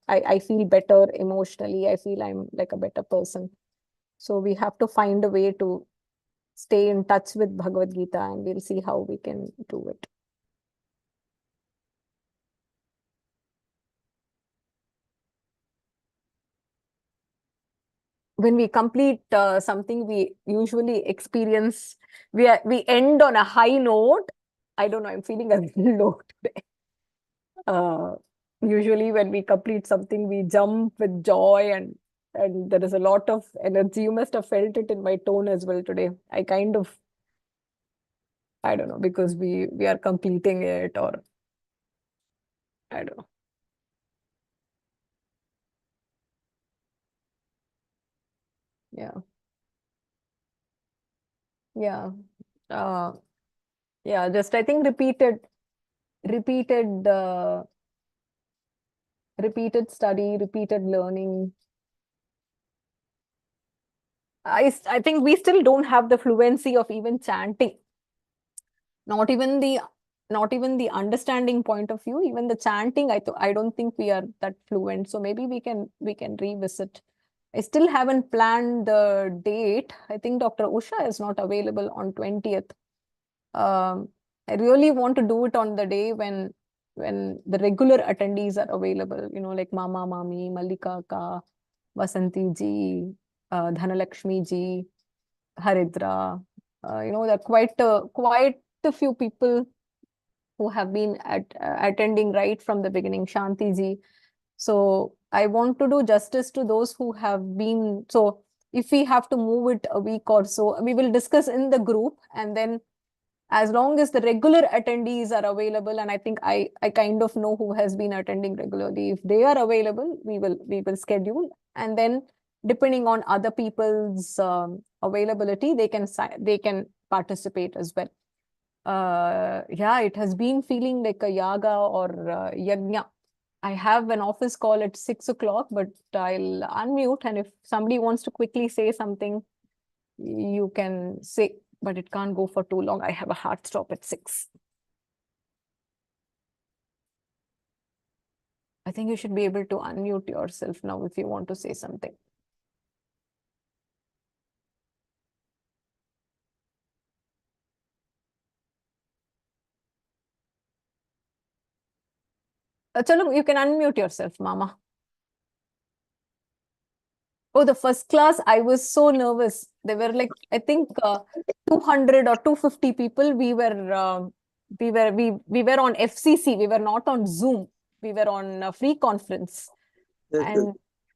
I feel better emotionally. I feel I'm like a better person. So we have to find a way to stay in touch with Bhagavad Gita, and we'll see how we can do it. When we complete something, we usually experience, we end on a high note. I don't know, I'm feeling a little low today. Usually when we complete something, we jump with joy, and there is a lot of energy. You must have felt it in my tone as well today. I don't know, because we are completing it, or I don't know. Yeah. Just I think repeated study, repeated learning. I think we still don't have the fluency of even chanting. Not even the understanding point of view, even the chanting, I don't think we are that fluent. So maybe we can revisit. I still haven't planned the date. I think Dr. Usha is not available on 20th. I really want to do it on the day when the regular attendees are available, like Mama, Mami, Malika Ka, Vasanti ji, Dhanalakshmi ji, Haridra. There are quite a few people who have been attending right from the beginning, Shanti ji. So I want to do justice to those who have been. So if we have to move it a week or so, we will discuss in the group, and then as long as the regular attendees are available, and I think I kind of know who has been attending regularly, if they are available, we will schedule, and then depending on other people's availability, they can participate as well. Yeah, it has been feeling like a yaga or yajna. I have an office call at 6 o'clock, but I'll unmute, and if somebody wants to quickly say something, you can say, but it can't go for too long. I have a hard stop at 6. I think you should be able to unmute yourself now if you want to say something. Chalo, you can unmute yourself, Mama. Oh, the first class, I was so nervous. There were like, I think 200 or 250 people. We were on FCC. We were not on Zoom. We were on a free conference.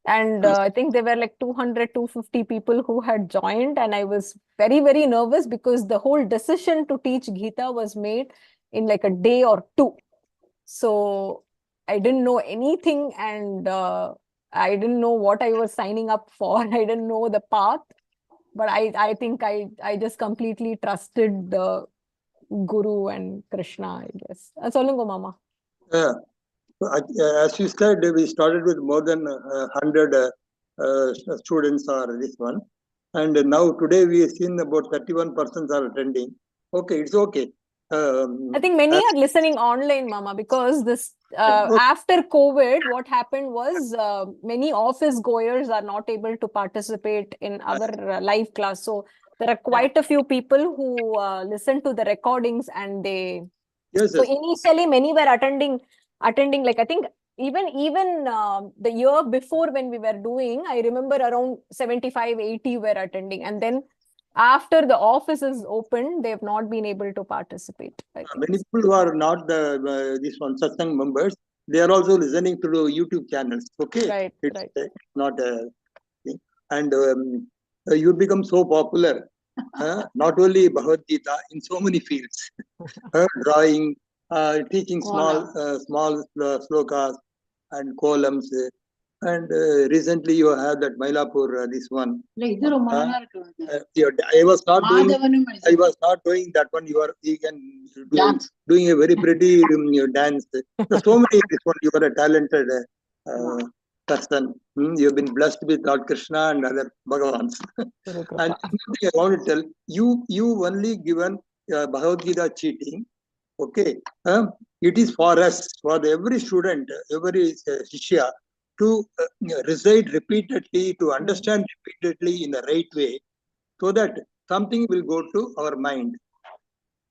And I think there were like 200, 250 people who had joined. And I was very, very nervous because the whole decision to teach Gita was made in like a day or two. So I didn't know anything, and I didn't know what I was signing up for. I didn't know the path, but I think I just completely trusted the Guru and Krishna, I guess. Solungo, Mama. Yeah. As you said, we started with more than 100 students or this one. And now today we have seen about 31 persons are attending. Okay, it's okay. I think many are listening online, Mama, because this after COVID, what happened was many office goers are not able to participate in our live class. So there are quite a few people who listen to the recordings, and they. Yes, So yes. initially, many were attending. Like, I think even the year before when we were doing, I remember around 75, 80 were attending, and then after the office is open, they have not been able to participate. Many people who are not this one satsang members, they are also listening to the YouTube channels. Okay, Right, it's right. not a thing. And you become so popular. Not only Bhagavad Gita, in so many fields, drawing, teaching small slokas and columns. And recently you have that Mylapur, this one. I was not doing that one. You can doing a very pretty dance. There's so many. This one, you are a talented person. You've been blessed with Lord Krishna and other Bhagavans. And something I want to tell you, you only given Bhagavad Gita cheating. Okay, it is for us, for every student, every shishya, to recite repeatedly, to understand repeatedly in the right way, so that something will go to our mind,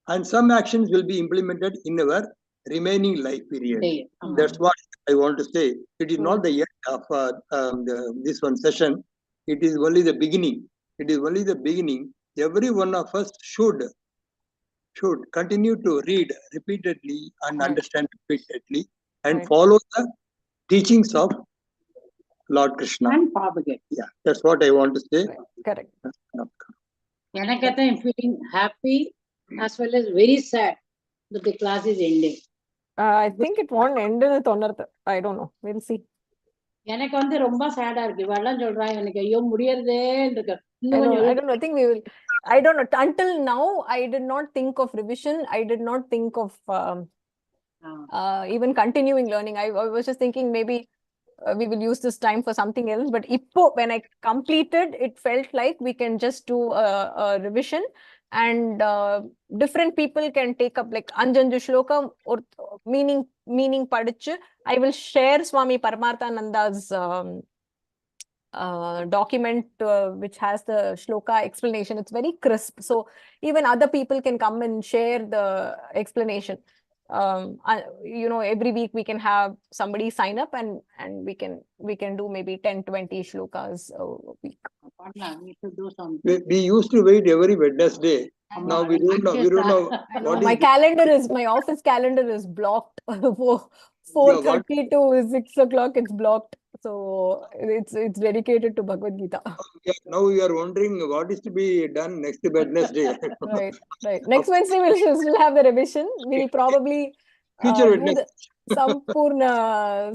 and some actions will be implemented in our remaining life period. That's what I want to say. It is not the end of this one session. It is only the beginning. It is only the beginning. Every one of us should continue to read repeatedly and understand repeatedly, and follow the teachings of Lord Krishna. And propagate. Yeah, that's what I want to say. Correct. I'm feeling happy as well as very sad that the class is ending. I think it won't end in the I don't know. We'll see. எனக்கு வந்து ரொம்ப சேடா இருக்கு இவெல்லாம் சொல்றாங்க எனக்கு ஐயோ முடியறதே I don't know. I think we will. I don't know. Until now, I did not think of revision. I did not think of even continuing learning. I was just thinking maybe we will use this time for something else. But when I completed, it felt like we can just do a revision, and different people can take up like Anjanju Shloka or meaning padichu. I will share Swami Paramarthananda's document which has the shloka explanation. It's very crisp, so even other people can come and share the explanation. Every week we can have somebody sign up, and we can do maybe 10-20 shlokas a week. We used to wait every Wednesday. Now we don't know. My office calendar is blocked. 4:30 to 6 o'clock, it's blocked. So it's dedicated to Bhagavad Gita. Now you are wondering what is to be done next Wednesday. Right. Next Wednesday we'll still have the revision. We'll probably Future do Wednesday. the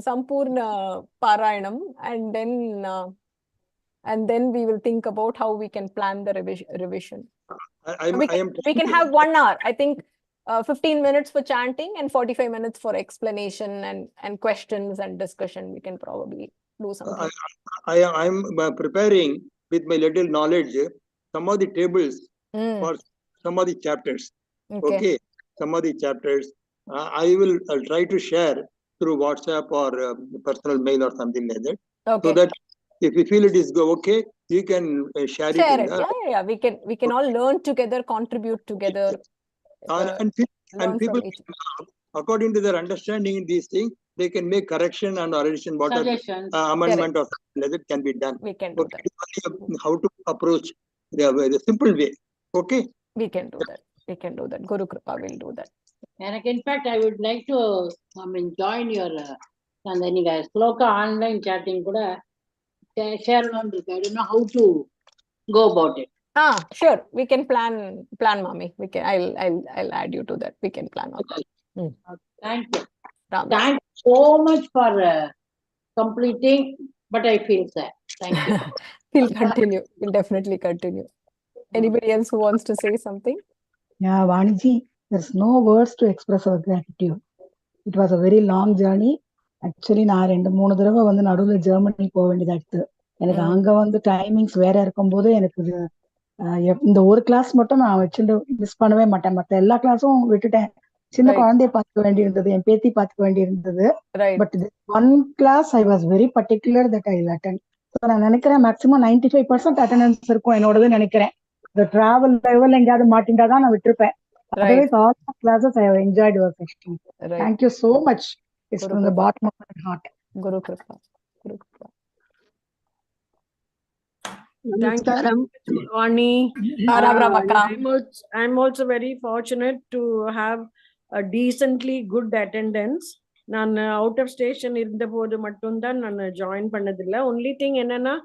Sampurna Parayanam, and then we will think about how we can plan the revision. We can have 1 hour. I think 15 minutes for chanting and 45 minutes for explanation and questions and discussion. We can probably do something. I'm preparing with my little knowledge some of the tables for some of the chapters. Okay. Some of the chapters. I'll try to share through WhatsApp or personal mail or something like that. Okay. So that if you feel it is okay, you can share it. Yeah. We can all learn together, contribute together. And people, according to their understanding in these things, they can make correction and addition, amendment or something like that can be done. We can do that. How to approach the simple way. Okay. We can do that. Guru Kripa will do that. And in fact, I would like to join your Sloka online chatting. Share on this. I don't know how to go about it. Sure. We can plan, Mami. We can. I'll add you to that. We can plan on that. Thank you. Thanks so much for completing. But I feel sad. Thank you. We'll continue. We'll definitely continue. Anybody else who wants to say something? Yeah, Vaniji, there's no words to express our gratitude. It was a very long journey. Actually, நான் 2-3 தடவை வந்து நடுவுல Germany போக வேண்டியதா இருக்கு. எனக்கு அங்க வந்து டைமிங்ஸ் வேற இருக்கும்போது எனக்கு இந்த ஒரு கிளாஸ் மட்டும் நான் வச்சுட்டு மிஸ் பண்ணவே மாட்டேன். மற்ற எல்லா கிளாஸும் விட்டுட்டேன். சின்ன குழந்தைய பார்த்துக்க வேண்டி இருந்தது, என் பேத்தி பார்த்துக்க வேண்டி இருந்தது. But one class I was very particular that I attend. நான் நினைக்கிறேன் மேக்ஸிமம் 95% அட்டெண்டன்ஸ் இருக்கும் என்னோடது நினைக்கிறேன். The travel level எங்கயாவது மாட்டிண்டாதான் நான் விட்டுருப்பேன். Otherwise, all the classes I have enjoyed your session. Thank you so much. It's from the bottom of my heart. Guru Kripa. Thank you, Vani. I'm also very fortunate to have a decently good attendance. நான் out of station இருந்த போது மட்டும்தான் நான் join பண்ணதில்லை. Only thing என்னன்னா,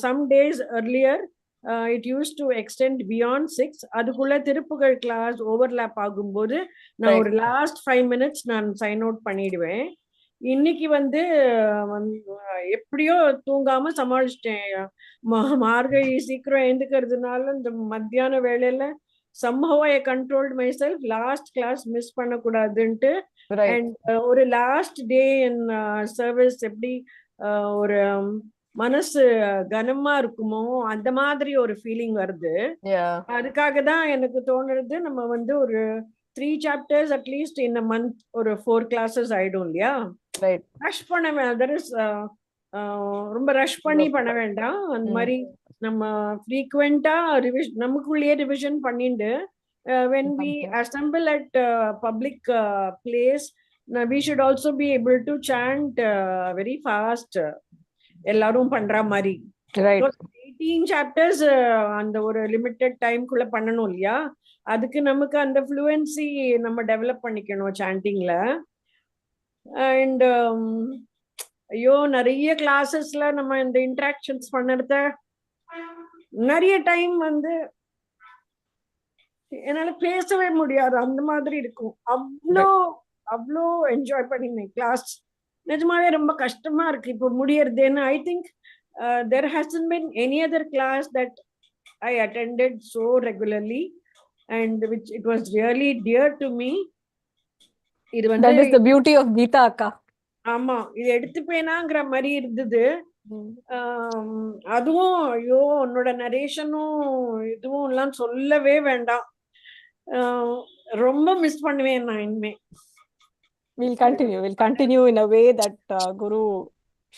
some days earlier it used to extend beyond 6. அதுக்குள்ள Thiruppugazh class overlap ஆகும்போது நான் ஒரு லாஸ்ட் 5 minutes நான் சைன் அவுட் பண்ணிடுவேன். இன்னைக்கு வந்து எப்படியோ தூங்காம சமாளிச்சிட்டேன். மார்கழி சீக்கிரம் எழுந்துக்கிறதுனால இந்த மத்தியான வேளையில somehow I controlled myself. Last class miss பண்ணக்கூடாதுன்ட்டு. அண்ட் ஒரு லாஸ்ட் டே இன் சர்வீஸ் எப்படி ஒரு மனசு கனமா இருக்குமோ அந்த மாதிரி ஒரு ஃபீலிங் வருது. அதுக்காக தான் எனக்கு தோணுறது, நம்ம வந்து ஒரு 3 chapters at least in a month, ஒரு 4 classes ஆயிடும் இல்லையா? ரஷ் பண்ண ரொம்ப ரஷ் பண்ணி பண்ண வேண்டாம். அந்த மாதிரி நம்ம ஃப்ரீக்வெண்டா ரிவிஷன் நமக்குள்ளேயே ரிவிஷன் பண்ணிட்டு when we assemble at public place, we should also be able to chant very fast. எல்லாரும் பண்ற மாதிரி 18 chapters அந்த ஒரு லிமிட்டட் டைம்குள்ள பண்ணணும் இல்லையா? அதுக்கு நமக்கு அந்த ஃப்ளூயன்சி நம்ம டெவலப் பண்ணிக்கணும் சாண்டிங்ல. அண்ட் ஐயோ, நிறைய கிளாஸஸ்ல நம்ம இந்த இன்ட்ராக்ஷன்ஸ் பண்ணறத நிறைய டைம் வந்து என்னால பேசவே முடியாது, அந்த மாதிரி இருக்கும். அவ்வளோ என்ஜாய் பண்ணினேன் கிளாஸ். நிஜமாவே ரொம்ப கஷ்டமா இருக்கு இப்போ முடியறதுன்னு. I think there hasn't been any other class that I attended so regularly and which it was really dear to me. இது வந்து that is the beauty of Gita akka. ஆமா, இது எடுத்துப்பேனாங்கிற மாதிரி இருந்தது. அதுவும் ஐயோ, உன்னோட நரேஷனும் இதுவும் எல்லாம் சொல்லவே வேண்டாம். ரொம்ப மிஸ் பண்ணுவேன் நான் இனிமே. We'll continue in a way that Guru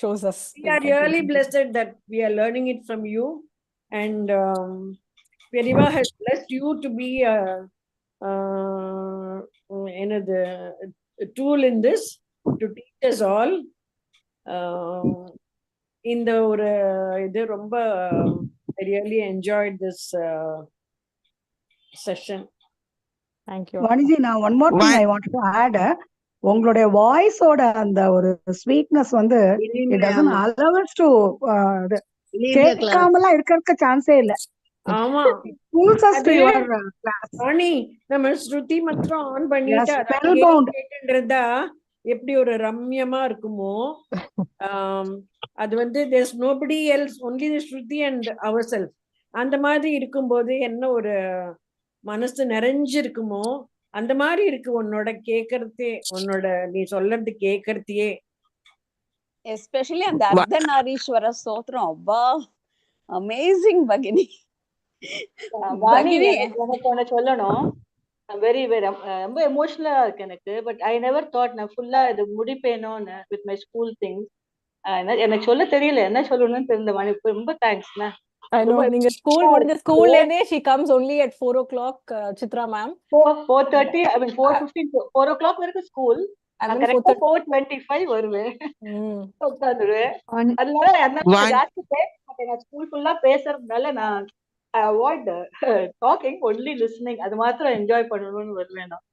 shows us. We are really blessed that we are learning it from you, and Periva has blessed you to be another tool in this to teach us all. In the idu romba I really enjoyed this session. Thank you. Vaniji, now one more thing I wanted to add. உங்களுடைய வாய்ஸோட அந்த ஒரு sweetness வந்து it doesn't allow us to கேட்காமலாம் இருக்கிறதுக்கு சான்ஸே இல்ல. ஆமா Pulls us to அது your class. ராணி நம்ம ஸ்ருதி மாத்திரம் ஆன் பண்ணிட்டு Yes, அதை spellbound. கேட்டுன்றதா எப்படி ஒரு ரம்யமா இருக்குமோ அது வந்து there's nobody else, only the Shruti and ourselves. அந்த மாதிரி இருக்கும்போது என்ன ஒரு மனசு நிறைஞ்சிருக்குமோ அந்த மாதிரி இருக்கு உன்னோட கேட்கறதே, உன்னோட நீ சொல்றது கேட்கறதையே. எஸ்பெஷலி அந்த அர்த்தநாரீஸ்வர ஸ்தோத்திரம் அப்பா அமேசிங் பகினி. பகினி எனக்கு ஒண்ணு சொல்லணும். வெரி வெரி ரொம்ப எமோஷனலா இருக்கு எனக்கு. பட் ஐ நெவர் தாட் நான் ஃபுல்லா இது முடிப்பேனோன்னு வித் மை ஸ்கூல் திங்ஸ். எனக்கு சொல்ல தெரியல, என்ன சொல்லணும்னு தெரியல வாணி. ரொம்ப தேங்க்ஸ்ண்ணா. I know நீங்க ஸ்கூல் முடிஞ்ச ஸ்கூல்ல இருந்தே she comes only at 4 o'clock, Chitra ma'am. 4:30 I mean 4:15 4 o'clock வரைக்கும் ஸ்கூல். நான் கரெக்டா 4:25 வருவேன், உட்காந்துருவேன். அதனால ஜாஸ்தி பேச மாட்டேன். நான் ஸ்கூல் ஃபுல்லா பேசுறதுனால நான் அவாய்ட் டாக்கிங், ஒன்லி லிசனிங். அது மாத்திரம் என்ஜாய் பண்ணணும்னு வருவேன் நான்.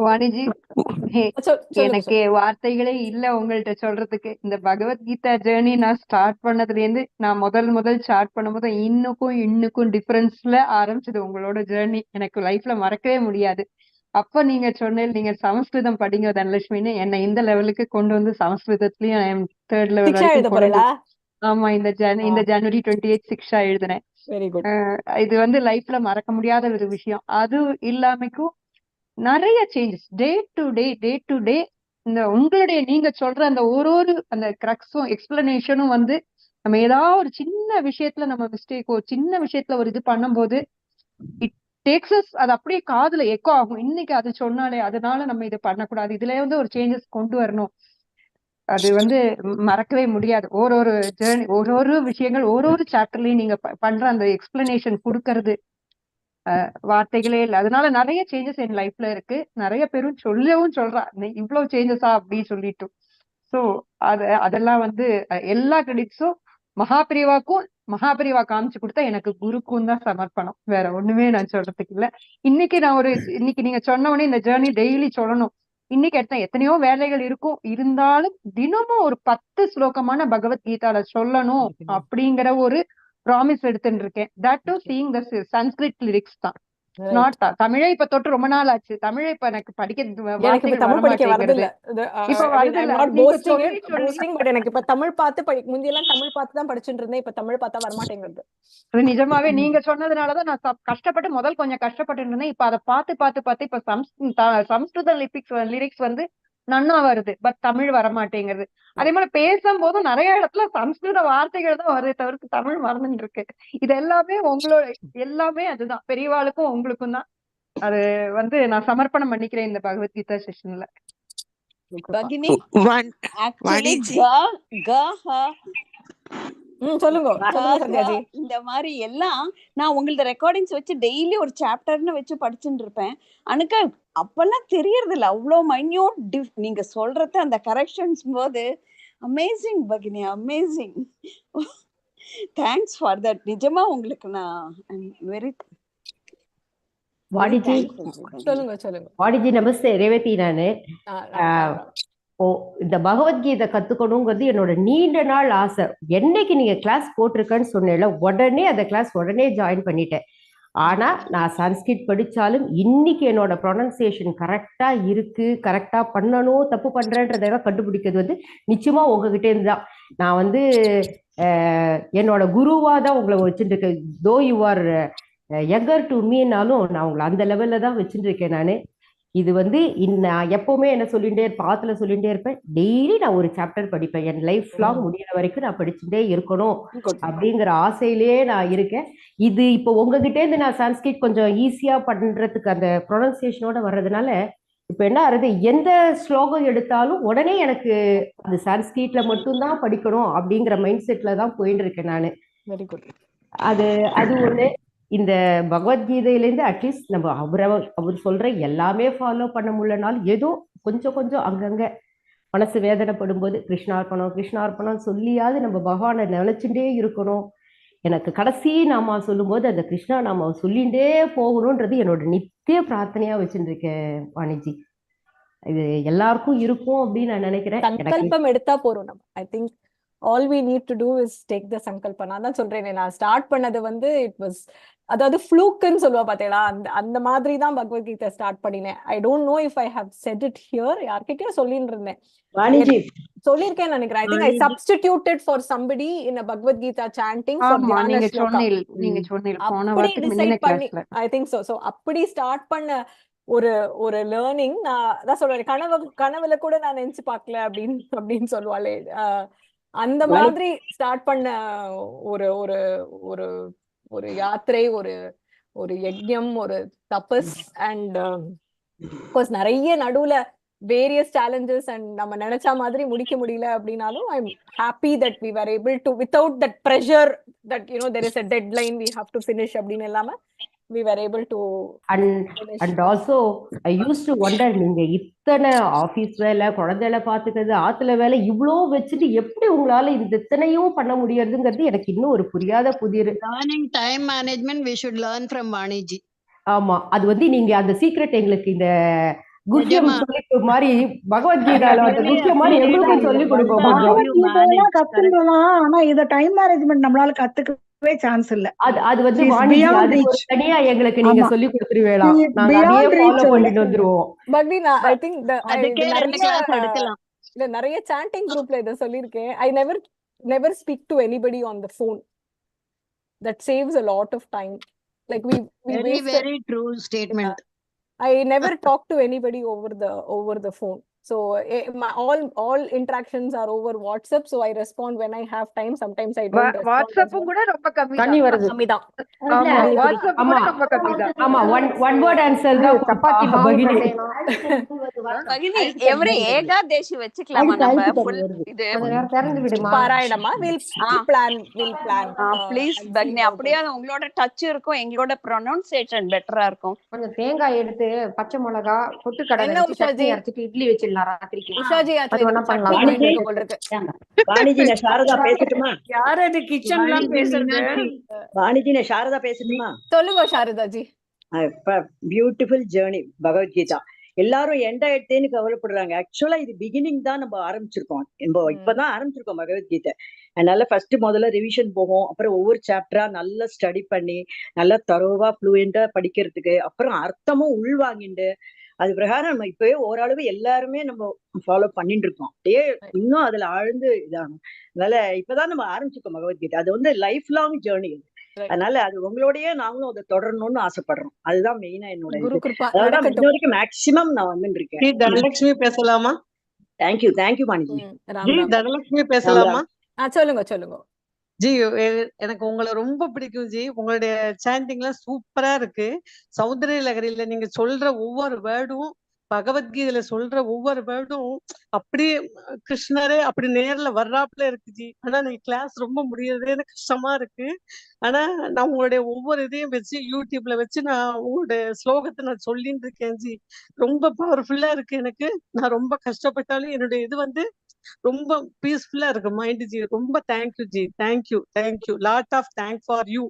வாணிஜி எனக்கு வார்த்தைகளே இல்ல உங்கள்ட்ட சொல்றதுக்கு. இந்த பகவத்கீதா ஜேர்னி நான் ஸ்டார்ட் பண்ணதுல இருந்து, நான் முதல் ஸ்டார்ட் பண்ணும்போது இன்னுக்கும் டிஃபரன்ஸ்ல ஆரம்பிச்சது உங்களோட ஜேர்னி. எனக்கு லைஃப்ல மறக்கவே முடியாது. அப்ப நீங்க சொன்னேன் நீங்க சமஸ்கிருதம் படிங்க தனலட்சுமின்னு, என்னை இந்த லெவலுக்கு கொண்டு வந்து சமஸ்கிருதத்துலயும் 3rd லெவல் வரைக்கும் கொண்டு. ஆமா, இந்த ஜனவரி 28 சிக்ஷா எழுதினேன். இது வந்து லைஃப்ல மறக்க முடியாத ஒரு விஷயம். அது இல்லாமக்கும் நிறைய சேஞ்சஸ் டே டு டே. இந்த உங்களுடைய நீங்க சொல்ற அந்த ஒரு அந்த கிரக்ஸும் எக்ஸ்பிளனேஷனும் வந்து நம்ம ஏதாவது ஒரு சின்ன விஷயத்துல நம்ம மிஸ்டேக்கோ சின்ன விஷயத்துல ஒரு இது பண்ணும்போது இட் டேக்ஸ் அஸ், அது அப்படியே காதுல எக்கோ ஆகும். இன்னைக்கு அது சொன்னாலே அதனால நம்ம இதை பண்ணக்கூடாது, இதுல வந்து ஒரு சேஞ்சஸ் கொண்டு வரணும். அது வந்து மறக்கவே முடியாது. ஒரு ஜேர்னி, ஒரு விஷயங்கள் ஒரு சாப்டர்லயும் நீங்க பண்ற அந்த எக்ஸ்பிளனேஷன் கொடுக்கறது வார்த்தைகளே இல்லை. அதனால நிறைய சேஞ்சஸ் என் லைஃப்ல இருக்கு. நிறைய பேரும் சொல்றா இவ்வளவு சேஞ்சஸா அப்படின்னு சொல்லிட்டு. சோ அதெல்லாம் வந்து எல்லா கிரெடிட்ஸும் மகாபிரிவா காமிச்சு கொடுத்தா எனக்கு குருக்கும் தான் சமர்ப்பணம். வேற ஒண்ணுமே நான் சொல்றதுக்கு இல்ல. இன்னைக்கு நீங்க சொன்ன உடனே இந்த ஜேர்னி டெய்லி சொல்லணும். இன்னைக்கு எத்தனையோ வேலைகள் இருக்கும், இருந்தாலும் தினமும் ஒரு 10 ஸ்லோகமான பகவத்கீதால சொல்லணும் அப்படிங்கிற ஒரு ப்ராமிஸ் எடுத்துட்டு இருக்கேன். That to seeing the Sanskrit lyrics தான், நாட் தமிழை இப்ப தொட்டு ரொம்ப நாள் ஆச்சு. தமிழை இப்ப எனக்கு படிக்க தமிழ் படிக்க வரதில்ல. எனக்கு இப்ப தமிழ் பார்த்து முந்தியெல்லாம் தமிழ் பார்த்து தான் படிச்சுட்டு இருந்தேன். இப்ப தமிழ் பார்த்தா வரமாட்டேங்கிறது. அது நிஜமாவே நீங்க சொன்னதுனாலதான் நான் கஷ்டப்பட்டு கொஞ்சம் கஷ்டப்பட்டு இருந்தேன். இப்ப அதை பார்த்து இப்ப சம்ஸ்கிருத லிரிக்ஸ் வந்து நன்னா வருது, பட் தமிழ் வரமாட்டேங்கிறது. அதே மாதிரி பேசும்போதும் நிறைய இடத்துல சம்ஸ்கிருத வார்த்தைகள் தான் வருது தவிர்த்து தமிழ் மறந்துட்டு இருக்கு. இது எல்லாமே உங்களோட எல்லாமே அதுதான், பெரியவாளுக்கும் உங்களுக்கும் தான். அது வந்து நான் சமர்ப்பணம் பண்ணிக்கிறேன் இந்த பகவத்கீதா செஷன்ல. பகினி இந்த மாதிரி எல்லாம் நான் உங்களோட ரெக்கார்டிங்ஸ் வச்சு டெய்லி ஒரு சாப்டர்னு வச்சு படிச்சுட்டு இருப்பேன். எனக்கு அப்பெல்லாம் தெரியறது இல்ல, அவ்வளோ மைன்யூட் நீங்க சொல்றது அந்த கரெக்ஷன்ஸ் போது அமேசிங் பகினி, அமேசிங். Thanks for that. நிஜமா உங்களுக்கு நான் வெரி வாடிஜி. வாடிஜி நமஸ்தே, ரேவதி. நானு இந்த பகவத்கீதை கத்துக்கணுங்கிறது என்னோட நீண்ட நாள் ஆசை. என்னைக்கு நீங்க கிளாஸ் போட்டிருக்கேன்னு சொன்னேன்ல, உடனே அந்த கிளாஸ் ஜாயின் பண்ணிட்டேன். ஆனா நான் சன்ஸ்கிரிட் படிச்சாலும் இன்னைக்கு என்னோட ப்ரொனன்சியேஷன் கரெக்டா இருக்கு, கரெக்டா பண்ணணும், தப்பு பண்றேன்றதெல்லாம் கண்டுபிடிக்கிறது வந்து நிச்சயமா உங்ககிட்ட இருந்து தான். நான் வந்து என்னோட குருவா தான் உங்களை வச்சுட்டு இருக்கேன். Though you are younger to மீனாலும் நான் உங்களை அந்த லெவல்ல தான் வச்சுட்டு இருக்கேன் நானு. இது வந்து நான் எப்பவுமே என்ன சொல்லிட்டே பாத்துல சொல்லிட்டே இருப்பேன், டெய்லி நான் ஒரு சாப்டர் படிப்பேன். என் லைஃப் லாங் முடியற வரைக்கும் நான் படிச்சுட்டே இருக்கணும் அப்படிங்கிற ஆசையிலேயே நான் இருக்கேன். இது இப்போ உங்ககிட்ட இருந்து நான் சான்ஸ்கிரிட் கொஞ்சம் ஈஸியா பண்றதுக்கு அந்த ப்ரொனன்சியேஷனோட வர்றதுனால இப்ப என்ன ஆகுது, எந்த ஸ்லோகம் எடுத்தாலும் உடனே எனக்கு அது சான்ஸ்கிரிட்ல மட்டும்தான் படிக்கணும் அப்படிங்கிற மைண்ட் செட்ல தான் போயிட்டு இருக்கேன் நானு. அது ஒண்ணு. இந்த பகவத்கீதையிலேருந்து அட்லீஸ்ட் நம்ம அவர் சொல்ற எல்லாமே ஃபாலோ பண்ண முடியலனாலும் ஏதோ கொஞ்சம் அங்கங்க மனசு வேதனைப்படும் போது கிருஷ்ணார்ப்பணம் சொல்லியாவது நம்ம பகவானை நினைச்சுட்டே இருக்கணும். எனக்கு கடைசி நாமா சொல்லும் போது அந்த கிருஷ்ணா நாமாவை சொல்லிகிட்டே போகணும்ன்றது என்னோட நித்திய பிரார்த்தனையா வச்சுட்டு இருக்கேன் வாணிஜி. இது எல்லாருக்கும் இருக்கும் அப்படின்னு நான் நினைக்கிறேன். எனக்கு சங்கல்பம் எடுத்தா போறோம் நம்ம. I think all we need to do is take the sankalpa. நான் தான் சொல்றேனே, நான் ஸ்டார்ட் பண்ணது வந்து இட் வாஸ், அதாவது ஃப்ளூக்குன்னு சொல்லுவா பாத்தீங்களா, அந்த மாதிரி தான் பகவத்கீதை ஸ்டார்ட் பண்ணினேன். I don't know if I have said it here, யார்கிட்டயும் சொல்லிட்டு இருந்தேன், சொல்லியிருக்கேன் நினைக்கிறேன். I think I substituted for somebody in Bhagavad Gita chanting for தியான ஸ்லோகா. நீங்க சொன்னீங்க அப்படி டிசைட் பண்ணி ஐ திங்க் சோ அப்படி ஸ்டார்ட் பண்ண ஒரு லேர்னிங். நான் அதான் சொல்றேன், கனவுல கூட நான் நினைச்சு பார்க்கல அப்படின்னு சொல்லுவாளே, அந்த மாதிரி ஸ்டார்ட் பண்ண ஒரு ஒரு ஒரு ஒரு யாத்திரை, ஒரு யஜ்ஞம், ஒரு தபஸ். அண்ட் கோர்ஸ் நிறைய நடுவுல வேரியஸ் சேலஞ்சஸ் அண்ட் நம்ம நினைச்ச மாதிரி முடிக்க முடியல அப்படின்னாலும் I am happy that we were able to without that pressure that there is a deadline we have to finish அப்படின்னு இல்லாம we were able to and also I used to wonder, நீங்க இத்தனை ஆபீஸ் வேலை, குழந்தைகளை பாத்துக்கிறது, ஆத்துல வேலை இவ்வளோ வச்சுட்டு எப்படி உங்களால இந்த இத்தனையும் பண்ண முடியறதுங்கிறது எனக்கு இன்னும் ஒரு புரியாத புதிர். Learning time management we should learn from Vaniji. ஆமா, அது நீங்க அந்த சீக்ரெட் எங்களுக்கு இந்த குஹ்யம் சொல்லி மாதிரி பகவத்கீதால அந்த குஹ்யம் மாதிரி எங்களுக்கும் சொல்லி கொடுப்போம். கத்துக்கலாம், ஆனா இத டைம் மேனேஜ்மெண்ட் நம்மளால கத்துக்கவே சான்ஸ் இல்ல. அது வாணிஜி தனியா எங்களுக்கு நீங்க சொல்லி கொடுத்துருவேளா, நாங்க அப்படியே ஃபாலோ பண்ணிட்டு வந்துருவோம். பக்தினா ஐ திங்க் நிறைய சாண்டிங் குரூப்ல இத சொல்லிருக்கேன். I never speak to anybody on the phone. That saves a lot of time. Like we very true statement. I never talk to anybody over the phone. So all interactions are over WhatsApp. So I respond when I have time. Sometimes I don't respond. WhatsApp கூட ரொம்ப கம்மி தான். ஆமா, WhatsApp கூட ரொம்ப கம்மி தான். ஆமா, one word answer தான். சப்பாத்தி பகினி எவரி ஏகாதேசி வச்சுக்கலாமா நம்ம? ஃபுல் இது திறந்து விடுமா பாராயணமா? will plan. ப்ளீஸ் பக்னி, அப்படியே உங்களோட டச் இருக்கும், எங்களோட ப்ரொனன்சியேஷன் பெட்டரா இருக்கும். கொஞ்சம் தேங்காய் எடுத்து பச்சை மிளகா பொட்டுக்கடலை வச்சு சட்னி அரைச்சிட்டு இட்லி வச்சிடலாம் ராத்திரிக்கு. உஷாஜி அது வேணா பண்ணலாம். வாணிஜி நான் சாரதா பேசட்டுமா? யார் அது கிச்சன்ல பேசுறது? வாணிஜி நான் சாரதா பேசட்டுமா? சொல்லுங்க சாரதாஜி. Beautiful journey Bhagavad Gita. எல்லாரும் எண்ட் ஆயிடுத்தேன்னு கவலைப்படுறாங்க. ஆக்சுவலா இது பிகினிங் தான். நம்ம ஆரம்பிச்சிருக்கோம், இப்பதான் ஆரம்பிச்சிருக்கோம் பகவத்கீதை. அதனால ஃபர்ஸ்ட் முதல்ல ரிவிஷன் போகும், அப்புறம் ஒவ்வொரு சாப்டரா நல்லா ஸ்டடி பண்ணி நல்லா தரோவா ஃப்ளூயண்டா படிக்கிறதுக்கு, அப்புறம் அர்த்தமும் உள்வாங்கிண்டு அது பிரகாரம் நம்ம இப்பவே ஓரளவு எல்லாருமே நம்ம ஃபாலோ பண்ணிட்டு இருக்கோம். அப்படியே இன்னும் அதுல ஆழ்ந்து இதாகும். அதனால இப்பதான் நம்ம ஆரம்பிச்சிருக்கோம் பகவத்கீதை. அது லைஃப் லாங் ஜேர்னி. அதனால அது உங்களோடய நாங்களும் அதை தொடரணும்னு ஆசைப்படுறோம். அதுதான் மெயினா என்னோட இது வரைக்கும் மேக்சிமம் நான் வந்துட்டு இருக்கேன். தனலட்சுமி பேசலாமா? தேங்க்யூ வாணிஜி. தனலட்சுமி பேசலாமா? சொல்லுங்க ஜி. எனக்கு உங்களை ரொம்ப பிடிக்கும் ஜி. உங்களுடைய சாண்டிங்லாம் சூப்பரா இருக்கு. சௌந்தரிய லகரியில நீங்க சொல்ற ஒவ்வொரு வேர்டும், பகவத்கீதையில சொல்ற ஒவ்வொரு வேர்டும் அப்படியே கிருஷ்ணரே அப்படி நேர்ல வர்றாப்புல இருக்கு ஜி. ஆனா நீங்க கிளாஸ் ரொம்ப முடியறதே எனக்கு கஷ்டமா இருக்கு. ஆனா நான் உங்களுடைய ஒவ்வொரு இதையும் வச்சு யூடியூப்ல வச்சு நான் உங்களுடைய ஸ்லோகத்தை நான் சொல்லிட்டு இருக்கேன் ஜி. ரொம்ப பவர்ஃபுல்லா இருக்கு எனக்கு. நான் ரொம்ப கஷ்டப்பட்டாலும் என்னுடைய இது ரொம்ப பீஸ்ஃபுல்லா இருக்கு மைண்ட் ஜி. ரொம்ப thank you ji. Thank you lot of thank for you.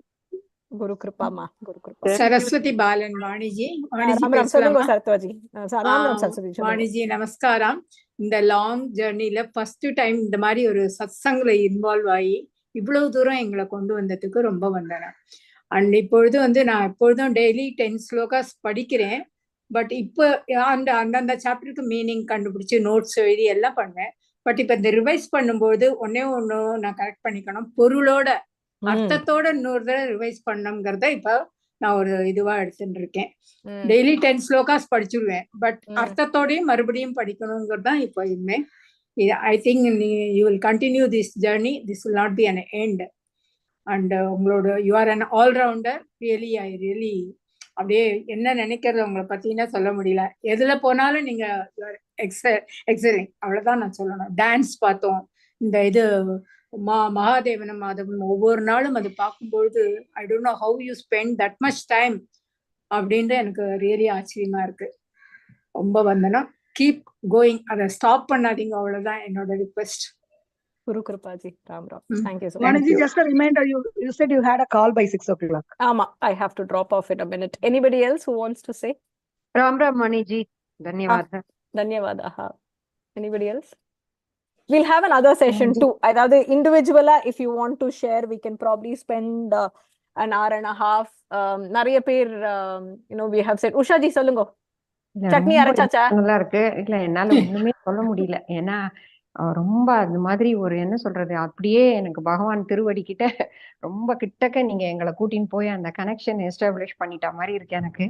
குரு கிருபாமா. குரு கிருபா. சரஸ்வதி பாலன் வாணிஜி. வாணிஜி நமஸ்காரம். இந்த லாங் ஜர்னில ஃபர்ஸ்ட் டைம் இந்த மாதிரி ஒரு சத்சங்ல இன்வால்வ் ஆகி இவ்வளவு தூரம் எங்களை கொண்டு வந்ததுக்கு ரொம்ப வந்தேன். அண்ட் இப்பொழுது நான் எப்பொழுதும் டெய்லி 10 ஸ்லோகாஸ் படிக்கிறேன். பட் இப்போ அந்தந்த சாப்டருக்கு மீனிங் கண்டுபிடிச்சு நோட்ஸ் எழுதி எல்லாம் பண்ணுவேன். பட் இப்ப இந்த ரிவைஸ் பண்ணும்போது ஒன்னே நான் கரெக்ட் பண்ணிக்கணும், பொருளோட அர்த்தத்தோட இன்னொரு தடவை ரிவைஸ் பண்ணணுங்கிறத இப்ப நான் ஒரு இதுவா எடுத்துட்டு இருக்கேன். டெய்லி 10 ஸ்லோகாஸ் படிச்சுடுவேன். பட் அர்த்தத்தோடையும் மறுபடியும் படிக்கணுங்கிறதான் இப்போ இனிமே. I think you will continue this journey. This will not be an end. And உங்களோட you are an all-rounder. Really அப்படியே என்ன நினைக்கிறது உங்களை பத்தினா சொல்ல முடியல. எதுல போனாலும் நீங்க எக்ஸலிங், அவ்வளவுதான் நான் சொல்லணும். டான்ஸ் பார்த்தோம், இந்த இது மகாதேவன மாதவன் ஒவ்வொரு நாளும் அது பார்க்கும்பொழுது ஐ don't know how you spend that much time அப்படின்ற எனக்கு ரியலி ஆச்சரியமா இருக்கு. ரொம்ப வந்தனம். கீப் கோயிங், அதை ஸ்டாப் பண்ணாதீங்க, அவ்வளவுதான் என்னோட request. Guru Kripaji. Ram. Thank you so much. Maniji, just a reminder, you said you had a call by 6 o'clock. I have to drop off in a minute. Anybody else who wants to say? Ram Maniji. Dhanyawad. Dhanyavadaha. Anybody else? We'll have another session too. Either individual, if you want to share, we can probably spend an hour and a half. Nariya per, we have said. Usha ji, solungo. இல்ல Chutney ரொம்ப arachacha. நல்லா இருக்கு. இல்ல என்னால ஒண்ணுமே சொல்ல முடியல. ஏன்னா ரொம்ப அந்த மாதிரி ஒரு என்ன சொல்றது, அப்படியே எனக்கு பகவான் திருவடி கிட்ட ரொம்ப கிட்டக்க நீங்க எங்களை கூட்டின்னு போய் அந்த கனெக்ஷன் எஸ்டாப்ளிஷ் பண்ணிட்ட மாதிரி இருக்கு எனக்கு.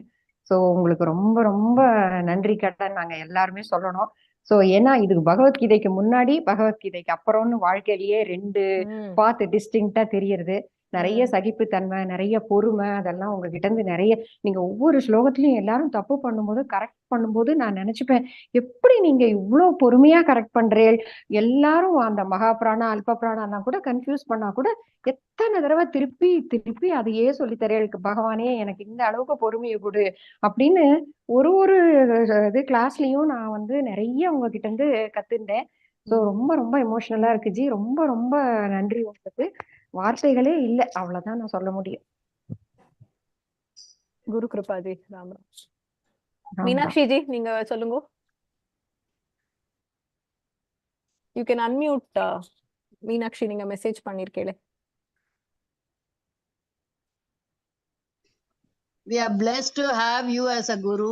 ஸோ உங்களுக்கு ரொம்ப ரொம்ப நன்றி கடன் நாங்க எல்லாருமே சொல்லணும். ஸோ ஏன்னா இது பகவத்கீதைக்கு முன்னாடி பகவத்கீதைக்கு அப்புறம்னு வாழ்க்கையிலேயே ரெண்டு பார்த்து டிஸ்டிங்டா தெரியறது. நிறைய சகிப்புத்தன்மை, நிறைய பொறுமை, அதெல்லாம் உங்ககிட்ட இருந்து நிறைய நீங்க ஒவ்வொரு ஸ்லோகத்திலையும் எல்லாரும் தப்பு பண்ணும்போது கரெக்ட் பண்ணும்போது நான் நினைச்சுப்பேன், எப்படி நீங்க இவ்வளவு பொறுமையா கரெக்ட் பண்றீள். எல்லாரும் அந்த மகா பிராணா அல்ப பிராணா கூட கன்ஃபியூஸ் பண்ணா கூட எத்தனை தடவை திருப்பி திருப்பி அதையே சொல்லி தரேளுக்கு பகவானே எனக்கு இந்த அளவுக்கு பொறுமையை கொடு அப்படின்னு ஒரு ஒரு இது கிளாஸ்லயும் நான் வந்து நிறைய உங்ககிட்ட இருந்து கத்துட்டேன். ஸோ ரொம்ப ரொம்ப எமோஷனலா இருக்கு ஜி. ரொம்ப ரொம்ப நன்றி உங்களுக்கு. வார்த்தைகளே இல்லை, அவ்வளவுதான் நான் சொல்ல முடியும். குரு கிருபாஜி. ராம் ராம். மீனாட்சி ஜி, நீங்க சொல்லுங்க. You can unmute. மீனாட்சி, நீங்க message பண்ணிருக்கீங்களே. We are blessed to have you as a guru.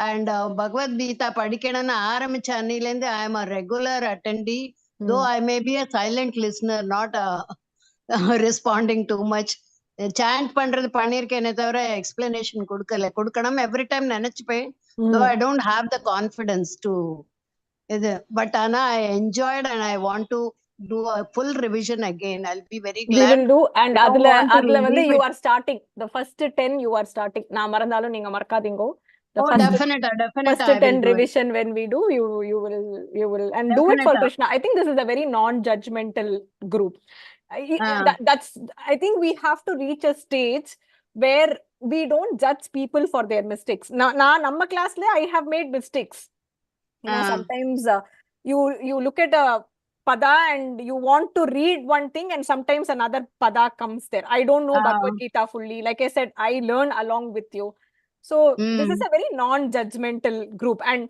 And Bhagavad Gita படிக்கணும்னு ஆரம்பிச்ச அன்னிலேருந்து I am a regular attendee, though I may be a silent listener, not responding too much. Chant பண்றது பண்ணிருக்கேனே தவிர explanation கொடுக்கணும் every time நினைச்சுப்பேன். though I don't have the confidence to இது, but ஆனா I enjoyed and I want to do a full revision again. I'll be very glad. We will do. And adla வந்து you are starting the first 10 you are starting. நான் மறந்தாலும் நீங்க மறக்காதீங்க. The first 10 revision when we do, you will and do it for Krishna. I think this is a very non-judgmental group. That's I think we have to reach a stage where we don't judge people for their mistakes. Namma class le I have made mistakes. Sometimes you look at a pada and you want to read one thing and sometimes another pada comes there. I don't know Bhagavad Gita fully. Like I said, I learn along with you. So this is a very non-judgmental group. And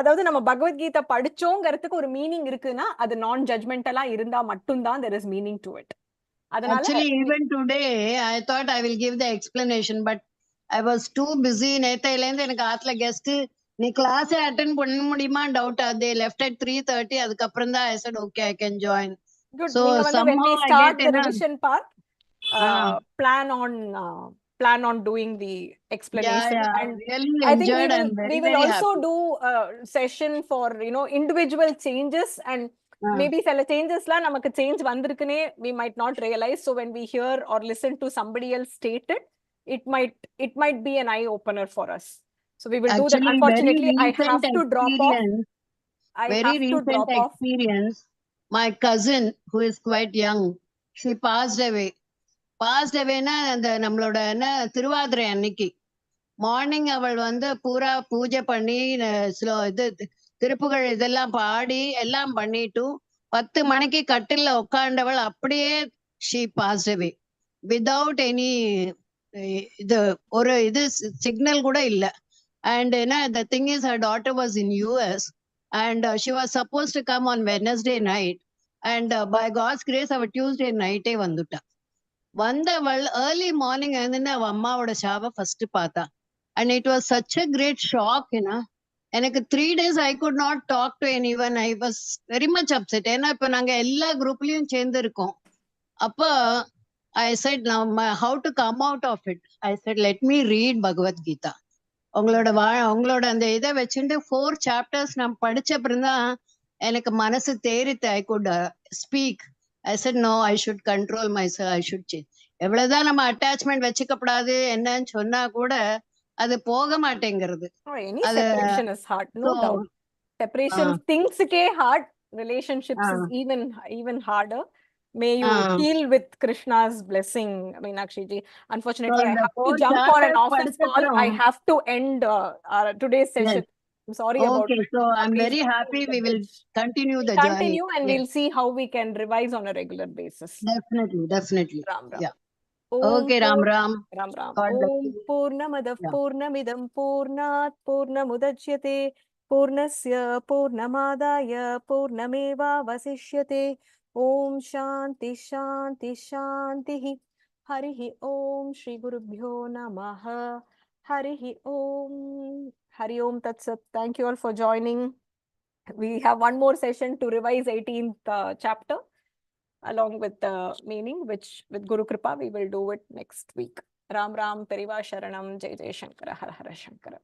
அதாவது நம்ம பகவத்கீதை படிச்சோங்கிறதுக்கு ஒரு meaning இருக்குன்னா அது நான் ஜட்ஜ்மெண்டலா இருந்தா மட்டும்தான் there is meaning to it. அதனால actually even today I thought I will give the explanation, but I was too busy. நேத்தையில இருந்து எனக்கு ஆத்துல கெஸ்ட், நீ கிளாஸ் அட்டெண்ட் பண்ண முடியுமா டவுட். they left at 3:30. அதுக்கு அப்புறம் தான் I said okay I can join. Good. So when we start the revision part, plan on doing the explanation. And really I think we will also happy. do a session for individual changes, and maybe சில changes la namakku change vandirukune we might not realize. So when we hear or listen to somebody else state it, it might be an eye opener for us. So we will actually, do that. Unfortunately I have to drop off. Very recent experience. My cousin, who is quite young, she passed awayனா அந்த நம்மளோட என்ன திருவாதிரை அன்னைக்கு morning அவள் வந்து பூரா பூஜை பண்ணி இது திருப்புகழ் இதெல்லாம் பாடி எல்லாம் பண்ணிட்டு 10 மணிக்கு கட்டில்ல உட்காண்டவள் அப்படியே she passed away without any இது ஒரு இது சிக்னல் கூட இல்ல. And the thing is her daughter was in US and she was supposed to come on Wednesday night, and by God's grace அவ Tuesday night வந்துட்டா. வந்தவள் ஏர்லி மார்னிங் எழுந்துன்னு அவ அம்மாவோட ஷாவை ஃபர்ஸ்ட் பார்த்தா. And it was such a great shock. எனக்கு 3 days I could not talk to anyone. I was very much upset. ஏன்னா இப்ப நாங்க எல்லா குரூப்லயும் சேர்ந்து இருக்கோம். அப்ப I said now how to come out of it. I said let me read Bhagavad Gita. உங்களோட அந்த இதை வச்சுட்டு 4 chapters நான் படிச்ச அப்புறம் தான் எனக்கு மனசு தேறித்து. I could speak. I said no, I should control myself, I should change. எவ்வளவுதான் நம்ம அட்டாச்மெண்ட் வச்சுக்கப்படாது என்னன்னு சொன்னா கூட அது போக மாட்டேங்கிறது. Any separation is hard, no doubt. Separation things ke hard, relationships is even harder. May you heal with Krishna's blessing, Meenakshi ji. Unfortunately I have to jump on an office call. I have to end today's session. I'm sorry about it. So I'm very happy. We will continue the journey. And we'll see how we can revise on a regular basis. Definitely. Ram Ram. Yeah. Okay, Ram Ram. Ram Ram. God bless Om you. Purnamadav Yeah. Purnamidam Purnat Purnamudachyate Purnasya Purnamadaya Purnameva Vasishyate. Om Shanti Shanti Shanti. Harihi Om Shri Gurubhyo Namaha. Harihi Om. Hari Om Tat Sat. Thank you all for joining. We have one more session to revise 18th chapter along with the meaning, which with Guru Kripa we will do it next week. Ram Ram Periva Sharanam Jai Jai Shankara Har Har Shankara.